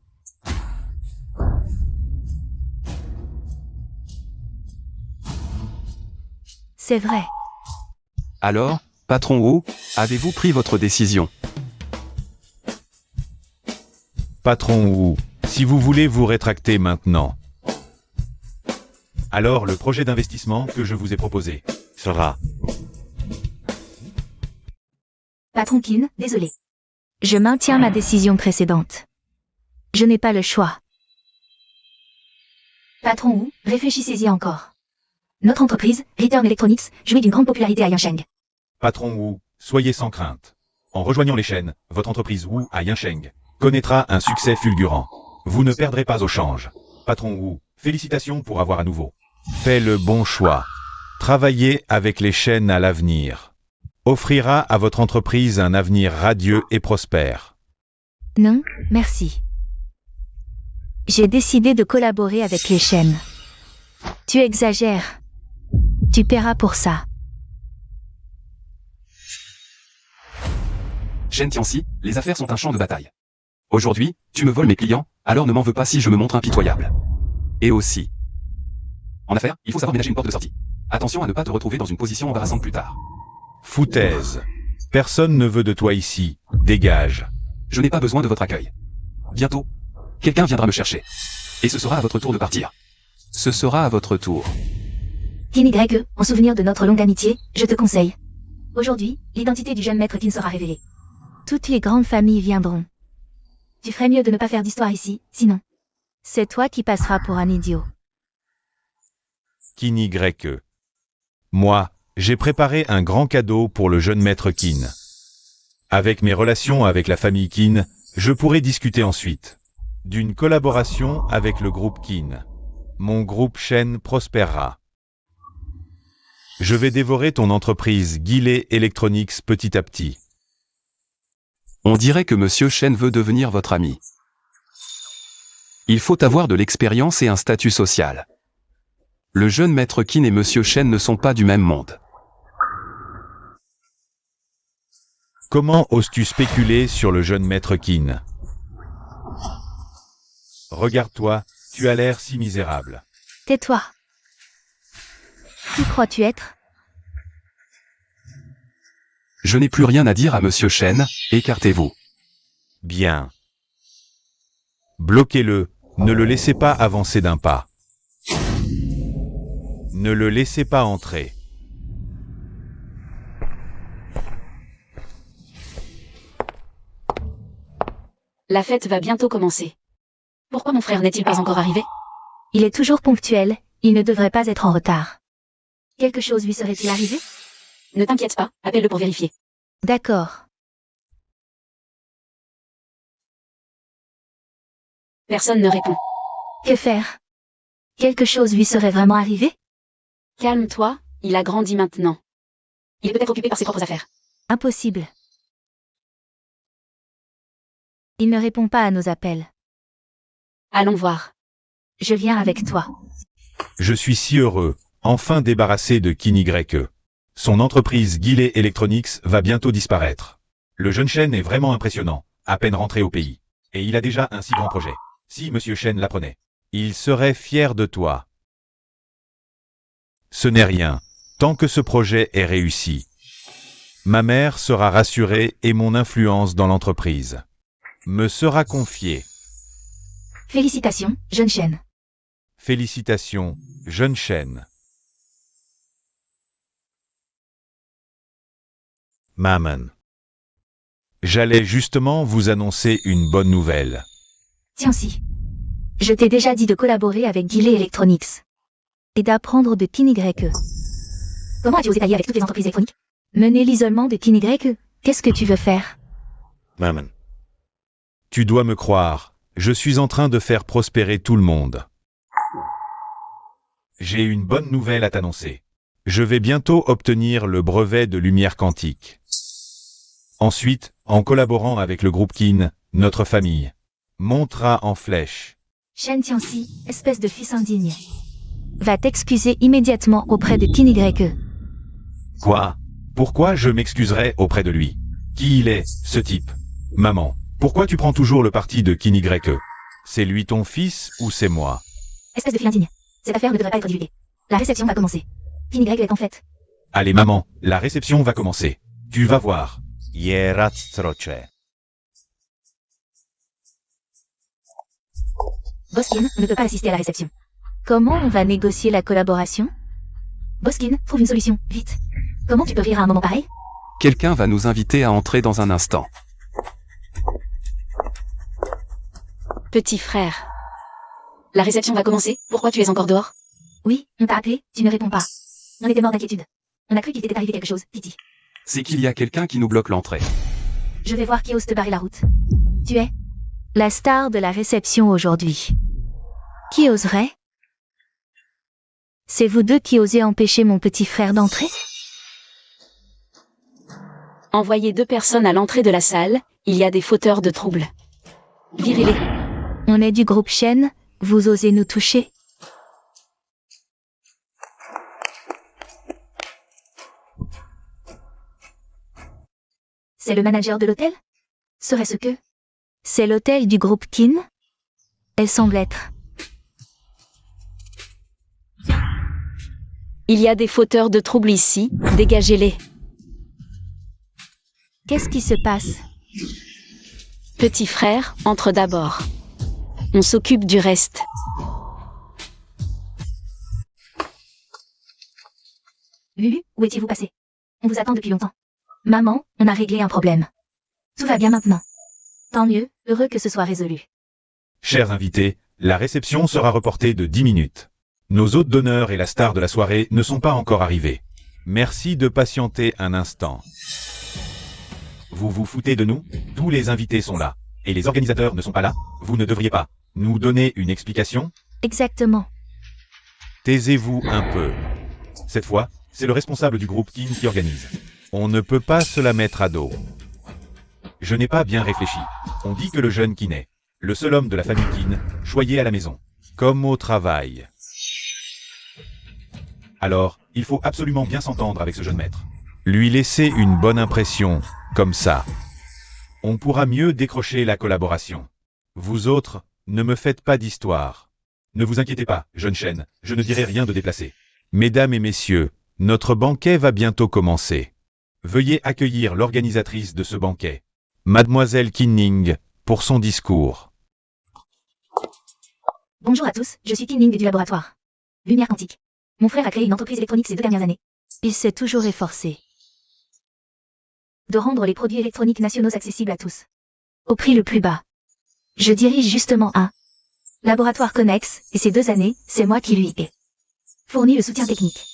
C'est vrai. Alors, patron Wu, avez-vous pris votre décision? Patron Wu, si vous voulez vous rétracter maintenant. Alors le projet d'investissement que je vous ai proposé sera... Patron Qin, désolé. Je maintiens ma décision précédente. Je n'ai pas le choix. Patron Wu, réfléchissez-y encore. Notre entreprise, Return Electronics, jouit d'une grande popularité à Yancheng. Patron Wu, soyez sans crainte. En rejoignant les chaînes, votre entreprise Wu à Yancheng connaîtra un succès fulgurant. Vous ne perdrez pas au change. Patron Wu, félicitations pour avoir à nouveau fait le bon choix. Travailler avec les chaînes à l'avenir offrira à votre entreprise un avenir radieux et prospère. Non, merci. J'ai décidé de collaborer avec les chaînes. Tu exagères. Tu paieras pour ça. Shen Tianxi, les affaires sont un champ de bataille. Aujourd'hui, tu me voles mes clients, alors ne m'en veux pas si je me montre impitoyable. Et aussi. En affaires, il faut savoir ménager une porte de sortie. Attention à ne pas te retrouver dans une position embarrassante plus tard. Foutaise. Personne ne veut de toi ici. Dégage. Je n'ai pas besoin de votre accueil. Bientôt, quelqu'un viendra me chercher. Et ce sera à votre tour de partir. Ce sera à votre tour. Qin Y, en souvenir de notre longue amitié, je te conseille. Aujourd'hui, l'identité du jeune maître Qin sera révélée. Toutes les grandes familles viendront. Tu ferais mieux de ne pas faire d'histoire ici, sinon. C'est toi qui passeras pour un idiot. Qin Y. Moi, j'ai préparé un grand cadeau pour le jeune maître Qin. Avec mes relations avec la famille Qin, je pourrai discuter ensuite d'une collaboration avec le groupe Qin. Mon groupe Shen prospérera. Je vais dévorer ton entreprise Guillet Electronics petit à petit. On dirait que Monsieur Shen veut devenir votre ami. Il faut avoir de l'expérience et un statut social. Le jeune maître Qin et Monsieur Shen ne sont pas du même monde. Comment oses-tu spéculer sur le jeune maître Qin? Regarde-toi, tu as l'air si misérable. Tais-toi. Qui crois-tu être? Je n'ai plus rien à dire à Monsieur Shen, écartez-vous. Bien. Bloquez-le, ne le laissez pas avancer d'un pas. Ne le laissez pas entrer. La fête va bientôt commencer. Pourquoi mon frère n'est-il pas encore arrivé? Il est toujours ponctuel, il ne devrait pas être en retard. Quelque chose lui serait-il arrivé? Ne t'inquiète pas, appelle-le pour vérifier. D'accord. Personne ne répond. Que faire? Quelque chose lui serait vraiment arrivé? Calme-toi, il a grandi maintenant. Il est peut-être occupé par ses propres affaires. Impossible. Il ne répond pas à nos appels. Allons voir. Je viens avec toi. Je suis si heureux, enfin débarrassé de Qin Y. Son entreprise Guillet Electronics va bientôt disparaître. Le jeune Shen est vraiment impressionnant, à peine rentré au pays. Et il a déjà un si grand projet. Si Monsieur Shen l'apprenait, il serait fier de toi. Ce n'est rien, tant que ce projet est réussi. Ma mère sera rassurée et mon influence dans l'entreprise me sera confiée. Félicitations, jeune Shen. Félicitations, jeune Shen. Maman. J'allais justement vous annoncer une bonne nouvelle. Tiens-ci. Je t'ai déjà dit de collaborer avec Guillet Electronics. Et d'apprendre de Qin Y. Comment as-tu osé tailler avec toutes les entreprises électroniques? Mener l'isolement de Qin Y, qu'est-ce que tu veux faire? Maman. Tu dois me croire, je suis en train de faire prospérer tout le monde. J'ai une bonne nouvelle à t'annoncer. Je vais bientôt obtenir le brevet de lumière quantique. Ensuite, en collaborant avec le groupe Qin, notre famille montera en flèche. Shen Tianxi, espèce de fils indigne. Va t'excuser immédiatement auprès de Qin Y. Quoi? Pourquoi je m'excuserai auprès de lui? Qui il est, ce type? Maman, pourquoi tu prends toujours le parti de Qin Y? C'est lui ton fils ou c'est moi? Espèce de fils indigne. Cette affaire ne devrait pas être divulguée. La réception va commencer. Qin Y est en fait Allez maman, la réception va commencer. Tu vas voir. Stroche. Boskin ne peut pas assister à la réception. Comment on va négocier la collaboration? Boskin, trouve une solution, vite. Comment tu peux rire à un moment pareil? Quelqu'un va nous inviter à entrer dans un instant. Petit frère. La réception va commencer, pourquoi tu es encore dehors? Oui, on t'a appelé, tu ne réponds pas. On était mort d'inquiétude. On a cru qu'il t'était arrivé quelque chose, Titi. C'est qu'il y a quelqu'un qui nous bloque l'entrée. Je vais voir qui ose te barrer la route. Tu es la star de la réception aujourd'hui. Qui oserait? C'est vous deux qui osez empêcher mon petit frère d'entrer? Envoyez 2 personnes à l'entrée de la salle, il y a des fauteurs de troubles. Virez-les. On est du groupe Shen, vous osez nous toucher? C'est le manager de l'hôtel? Serait-ce que? C'est l'hôtel du groupe Kin? Elle semble être. Il y a des fauteurs de troubles ici, dégagez-les. Qu'est-ce qui se passe? Petit frère, entre d'abord. On s'occupe du reste. Lulu, où étiez-vous passé? On vous attend depuis longtemps. Maman, on a réglé un problème. Tout va bien maintenant. Tant mieux, heureux que ce soit résolu. Chers invités, la réception sera reportée de 10 minutes. Nos hôtes d'honneur et la star de la soirée ne sont pas encore arrivés. Merci de patienter un instant. Vous vous foutez de nous? Tous les invités sont là. Et les organisateurs ne sont pas là? Vous ne devriez pas nous donner une explication? Exactement. Taisez-vous un peu. Cette fois, c'est le responsable du groupe Kin qui organise. On ne peut pas se la mettre à dos. Je n'ai pas bien réfléchi. On dit que le jeune Kin est le seul homme de la famille Kin, choyé à la maison, comme au travail. Alors, il faut absolument bien s'entendre avec ce jeune maître. Lui laisser une bonne impression, comme ça. On pourra mieux décrocher la collaboration. Vous autres, ne me faites pas d'histoire. Ne vous inquiétez pas, jeune Shen, je ne dirai rien de déplacé. Mesdames et messieurs, notre banquet va bientôt commencer. Veuillez accueillir l'organisatrice de ce banquet, Mademoiselle Kinning, pour son discours. Bonjour à tous, je suis Kinning du laboratoire Lumière Quantique. Mon frère a créé une entreprise électronique ces 2 dernières années. Il s'est toujours efforcé de rendre les produits électroniques nationaux accessibles à tous, au prix le plus bas. Je dirige justement un laboratoire connexe, et ces 2 années, c'est moi qui lui ai fourni le soutien technique.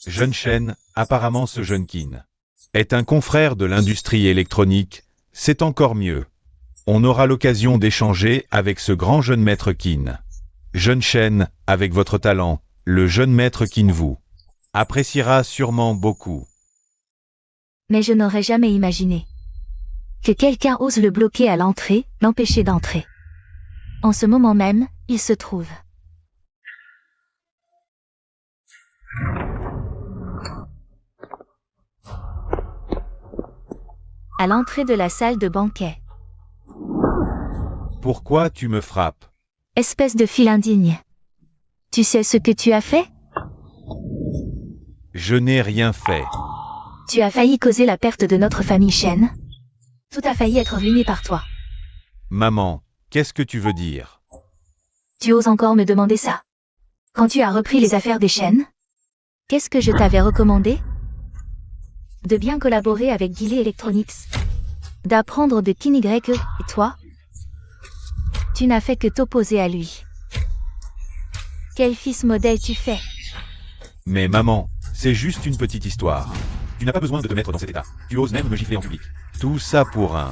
Jeune Shen, apparemment ce jeune Kin est un confrère de l'industrie électronique, c'est encore mieux. On aura l'occasion d'échanger avec ce grand jeune maître Kin. Jeune Shen, avec votre talent, le jeune maître Kin vous appréciera sûrement beaucoup. Mais je n'aurais jamais imaginé que quelqu'un ose le bloquer à l'entrée, l'empêcher d'entrer. En ce moment même, il se trouve à l'entrée de la salle de banquet. Pourquoi tu me frappes? Espèce de fil indigne. Tu sais ce que tu as fait? Je n'ai rien fait. Tu as failli causer la perte de notre famille Shen. Tout a failli être ruiné par toi. Maman, qu'est-ce que tu veux dire? Tu oses encore me demander ça? Quand tu as repris les affaires des Shen? Qu'est-ce que je t'avais recommandé? De bien collaborer avec Guillet Electronics. D'apprendre de Kin Y. Et toi? Tu n'as fait que t'opposer à lui. Quel fils modèle tu fais? Mais maman, c'est juste une petite histoire. Tu n'as pas besoin de te mettre dans cet état. Tu oses même me gifler en public. Tout ça pour un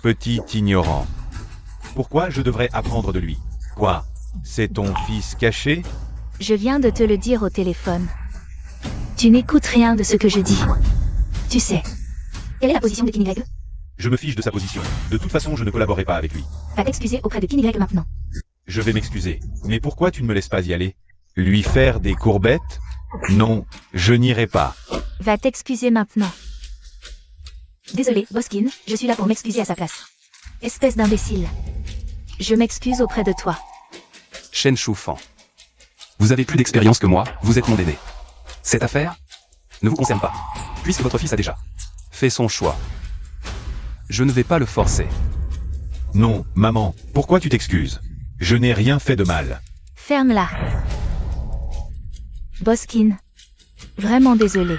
petit ignorant. Pourquoi je devrais apprendre de lui? Quoi? C'est ton fils caché? Je viens de te le dire au téléphone. Tu n'écoutes rien de ce que je dis. Tu sais. Quelle est la position de Kin Y? Je me fiche de sa position. De toute façon, je ne collaborerai pas avec lui. Va t'excuser auprès de Kin Y maintenant. Je vais m'excuser. Mais pourquoi tu ne me laisses pas y aller? Lui faire des courbettes? Non, je n'irai pas. Va t'excuser maintenant. Désolé, Boskin, je suis là pour m'excuser à sa place. Espèce d'imbécile. Je m'excuse auprès de toi. Shen Choufan. Vous avez plus d'expérience que moi, vous êtes mon aîné. Cette affaire? ne vous concerne pas, puisque votre fils a déjà fait son choix. Je ne vais pas le forcer. Non, maman, pourquoi tu t'excuses? Je n'ai rien fait de mal. Ferme-la. Boskin. Vraiment désolé.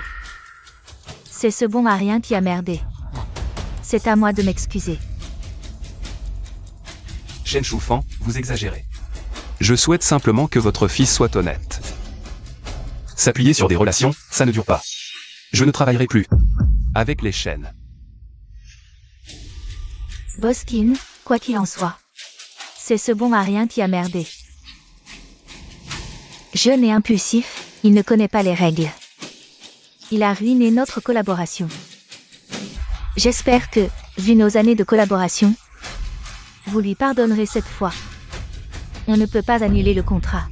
C'est ce bon à rien qui a merdé. C'est à moi de m'excuser. Shen Shufan, vous exagérez. Je souhaite simplement que votre fils soit honnête. S'appuyer sur des relations, ça ne dure pas. Je ne travaillerai plus avec les Shen. Boskin, quoi qu'il en soit. C'est ce bon à rien qui a merdé. Jeune et impulsif, il ne connaît pas les règles. Il a ruiné notre collaboration. J'espère que, vu nos années de collaboration, vous lui pardonnerez cette fois. On ne peut pas annuler le contrat.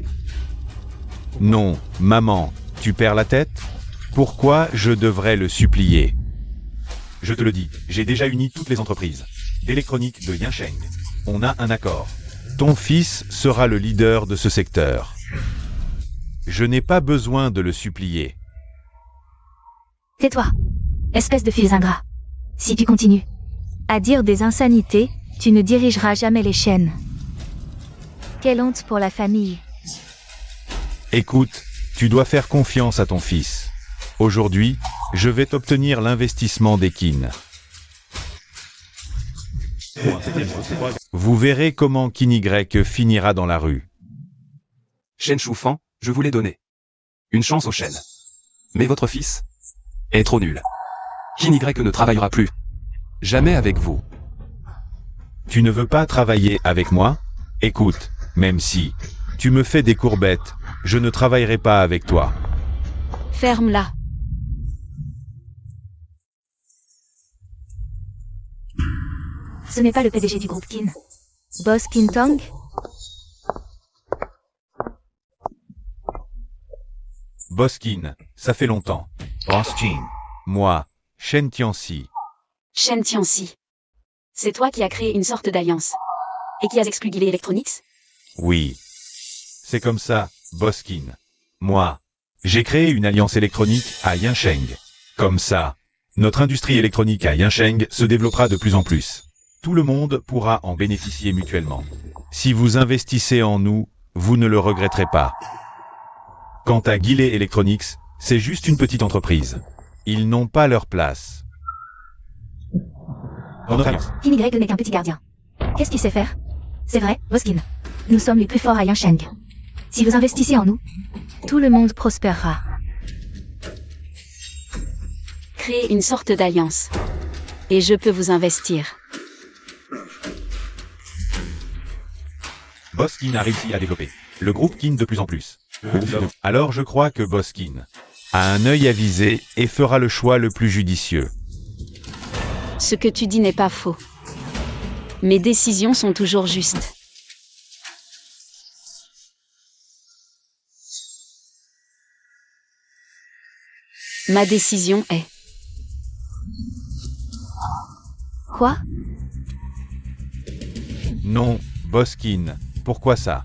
Non, maman, tu perds la tête? Pourquoi je devrais le supplier? Je te le dis, j'ai déjà uni toutes les entreprises d'électronique de Yansheng. On a un accord. Ton fils sera le leader de ce secteur. Je n'ai pas besoin de le supplier. Tais-toi, espèce de fils ingrat. Si tu continues à dire des insanités, tu ne dirigeras jamais les chaînes. Quelle honte pour la famille. Écoute, tu dois faire confiance à ton fils. Aujourd'hui, je vais t'obtenir l'investissement d'Ekin. Vous verrez comment Kinny finira dans la rue. Shen Shufan, je vous l'ai donné. Une chance aux Shen. Mais votre fils est trop nul. Kinny ne travaillera plus. Jamais avec vous. Tu ne veux pas travailler avec moi? Écoute, même si tu me fais des courbettes, je ne travaillerai pas avec toi. Ferme-la. Ce n'est pas le PDG du groupe Kin. Boss Kin Tong? Boskin, ça fait longtemps. Boskin. Moi, Shen Tianxi. Shen Tianxi. C'est toi qui as créé une sorte d'alliance. Et qui as exclu Guillet Electronics? Oui. C'est comme ça, Boskin. Moi, j'ai créé une alliance électronique à Yansheng. Comme ça, notre industrie électronique à Yansheng se développera de plus en plus. Tout le monde pourra en bénéficier mutuellement. Si vous investissez en nous, vous ne le regretterez pas. Quant à Guillet Electronics, c'est juste une petite entreprise. Ils n'ont pas leur place. Dans notre alliance. Kinny n'est qu'un petit gardien. Qu'est-ce qu'il sait faire? C'est vrai, Boskin. Nous sommes les plus forts à Yansheng. Si vous investissez en nous, tout le monde prospérera. Créer une sorte d'alliance. Et je peux vous investir. Boskin a réussi à développer le groupe Kin de plus en plus. Alors je crois que Boskin a un œil avisé et fera le choix le plus judicieux. Ce que tu dis n'est pas faux. Mes décisions sont toujours justes. Ma décision est... Quoi? Non, Boskin, pourquoi ça?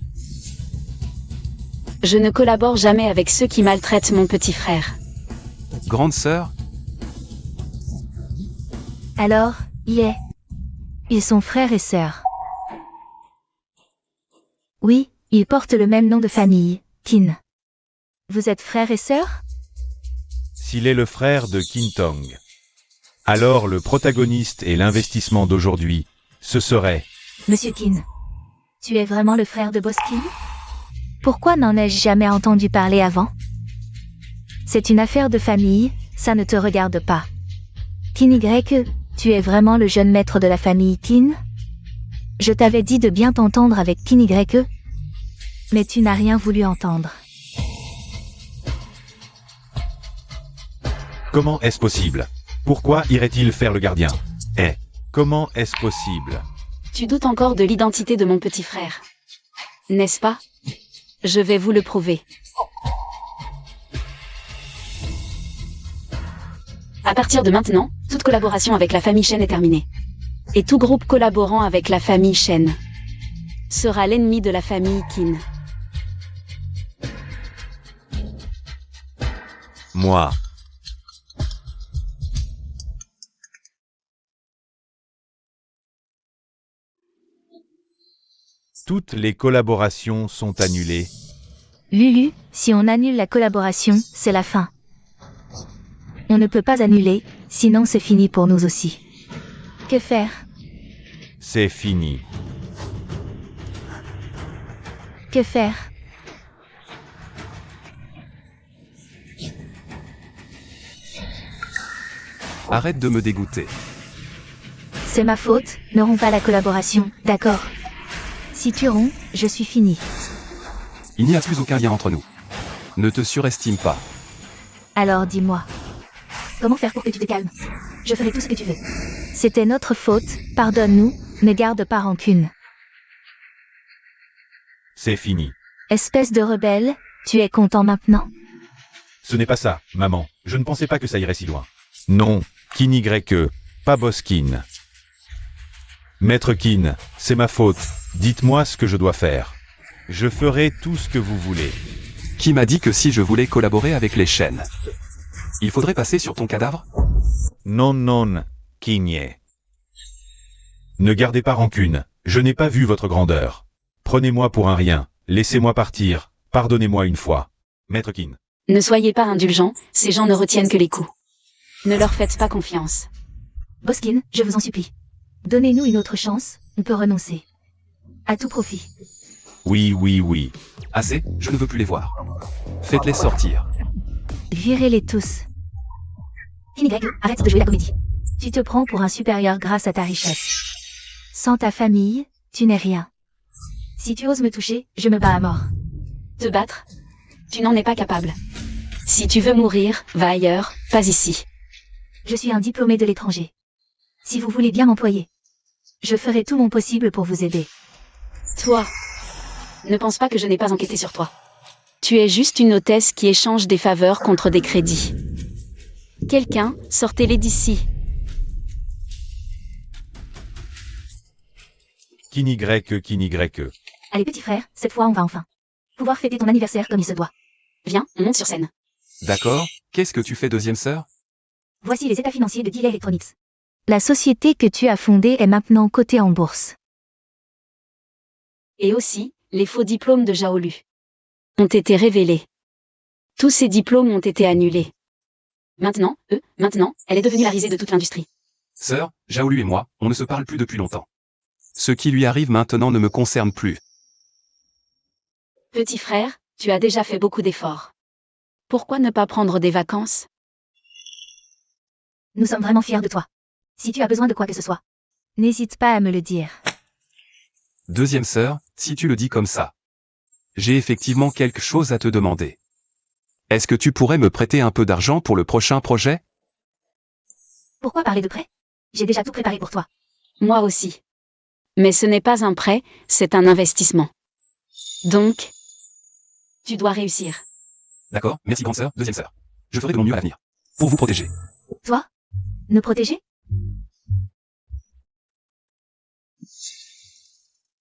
Je ne collabore jamais avec ceux qui maltraitent mon petit frère. Grande sœur, Alors, yeah. Ils sont frères et sœurs. Oui, ils portent le même nom de famille, Kin. Vous êtes frères et sœurs? S'il est le frère de Kintong, alors le protagoniste et l'investissement d'aujourd'hui, ce serait... Monsieur Kin, tu es vraiment le frère de Boskin? Pourquoi n'en ai-je jamais entendu parler avant? C'est une affaire de famille, ça ne te regarde pas. Kin Y, tu es vraiment le jeune maître de la famille Kin? Je t'avais dit de bien t'entendre avec Kin Y, mais tu n'as rien voulu entendre. Comment est-ce possible? Pourquoi irait-il faire le gardien? Comment est-ce possible? Tu doutes encore de l'identité de mon petit frère. N'est-ce pas? Je vais vous le prouver. À partir de maintenant, toute collaboration avec la famille Shen est terminée. Et tout groupe collaborant avec la famille Shen sera l'ennemi de la famille Kin. Moi, Toutes les collaborations sont annulées. Lulu, si on annule la collaboration, c'est la fin. On ne peut pas annuler, sinon c'est fini pour nous aussi. Que faire? C'est fini. Que faire? Arrête de me dégoûter. C'est ma faute, ne romps pas la collaboration, d'accord? Si tu romps, je suis fini. Il n'y a plus aucun lien entre nous. Ne te surestime pas. Alors dis-moi. Comment faire pour que tu te calmes? Je ferai tout ce que tu veux. C'était notre faute, pardonne-nous, ne garde pas rancune. C'est fini. Espèce de rebelle, tu es content maintenant? Ce n'est pas ça, maman. Je ne pensais pas que ça irait si loin. Non, Kinygreque, pas Boskin. Maître Kin, c'est ma faute. Dites-moi ce que je dois faire. Je ferai tout ce que vous voulez. Qui m'a dit que si je voulais collaborer avec les chaînes, il faudrait passer sur ton cadavre? Non, non, Kinye. Ne gardez pas rancune. Je n'ai pas vu votre grandeur. Prenez-moi pour un rien. Laissez-moi partir. Pardonnez-moi une fois. Maître Kin. Ne soyez pas indulgents, ces gens ne retiennent que les coups. Ne leur faites pas confiance. Boskin, je vous en supplie. Donnez-nous une autre chance, on peut renoncer. À tout profit. Oui, oui, oui. Assez, je ne veux plus les voir. Faites-les sortir. Virez-les tous. Kinygreque, arrête de jouer la comédie. Tu te prends pour un supérieur grâce à ta richesse. Sans ta famille, tu n'es rien. Si tu oses me toucher, je me bats à mort. Te battre? Tu n'en es pas capable. Si tu veux mourir, va ailleurs, pas ici. Je suis un diplômé de l'étranger. Si vous voulez bien m'employer, je ferai tout mon possible pour vous aider. Toi, ne pense pas que je n'ai pas enquêté sur toi. Tu es juste une hôtesse qui échange des faveurs contre des crédits. Quelqu'un, sortez-les d'ici. Kinygreque, Kinygreque. Allez petit frère, cette fois on va enfin pouvoir fêter ton anniversaire comme il se doit. Viens, on monte sur scène. D'accord, qu'est-ce que tu fais, deuxième sœur? Voici les états financiers de Delay Electronics. La société que tu as fondée est maintenant cotée en bourse. Et aussi, les faux diplômes de Jaolu ont été révélés. Tous ces diplômes ont été annulés. Maintenant, elle est devenue la risée de toute l'industrie. Sœur, Jaolu et moi, on ne se parle plus depuis longtemps. Ce qui lui arrive maintenant ne me concerne plus. Petit frère, tu as déjà fait beaucoup d'efforts. Pourquoi ne pas prendre des vacances? Nous sommes vraiment fiers de toi. Si tu as besoin de quoi que ce soit, n'hésite pas à me le dire. Deuxième sœur, si tu le dis comme ça. J'ai effectivement quelque chose à te demander. Est-ce que tu pourrais me prêter un peu d'argent pour le prochain projet? Pourquoi parler de prêt? J'ai déjà tout préparé pour toi. Moi aussi. Mais ce n'est pas un prêt, c'est un investissement. Donc, tu dois réussir. D'accord, merci grande sœur, deuxième sœur. Je ferai de mon mieux à l'avenir. Pour vous protéger. Toi? Nous protéger?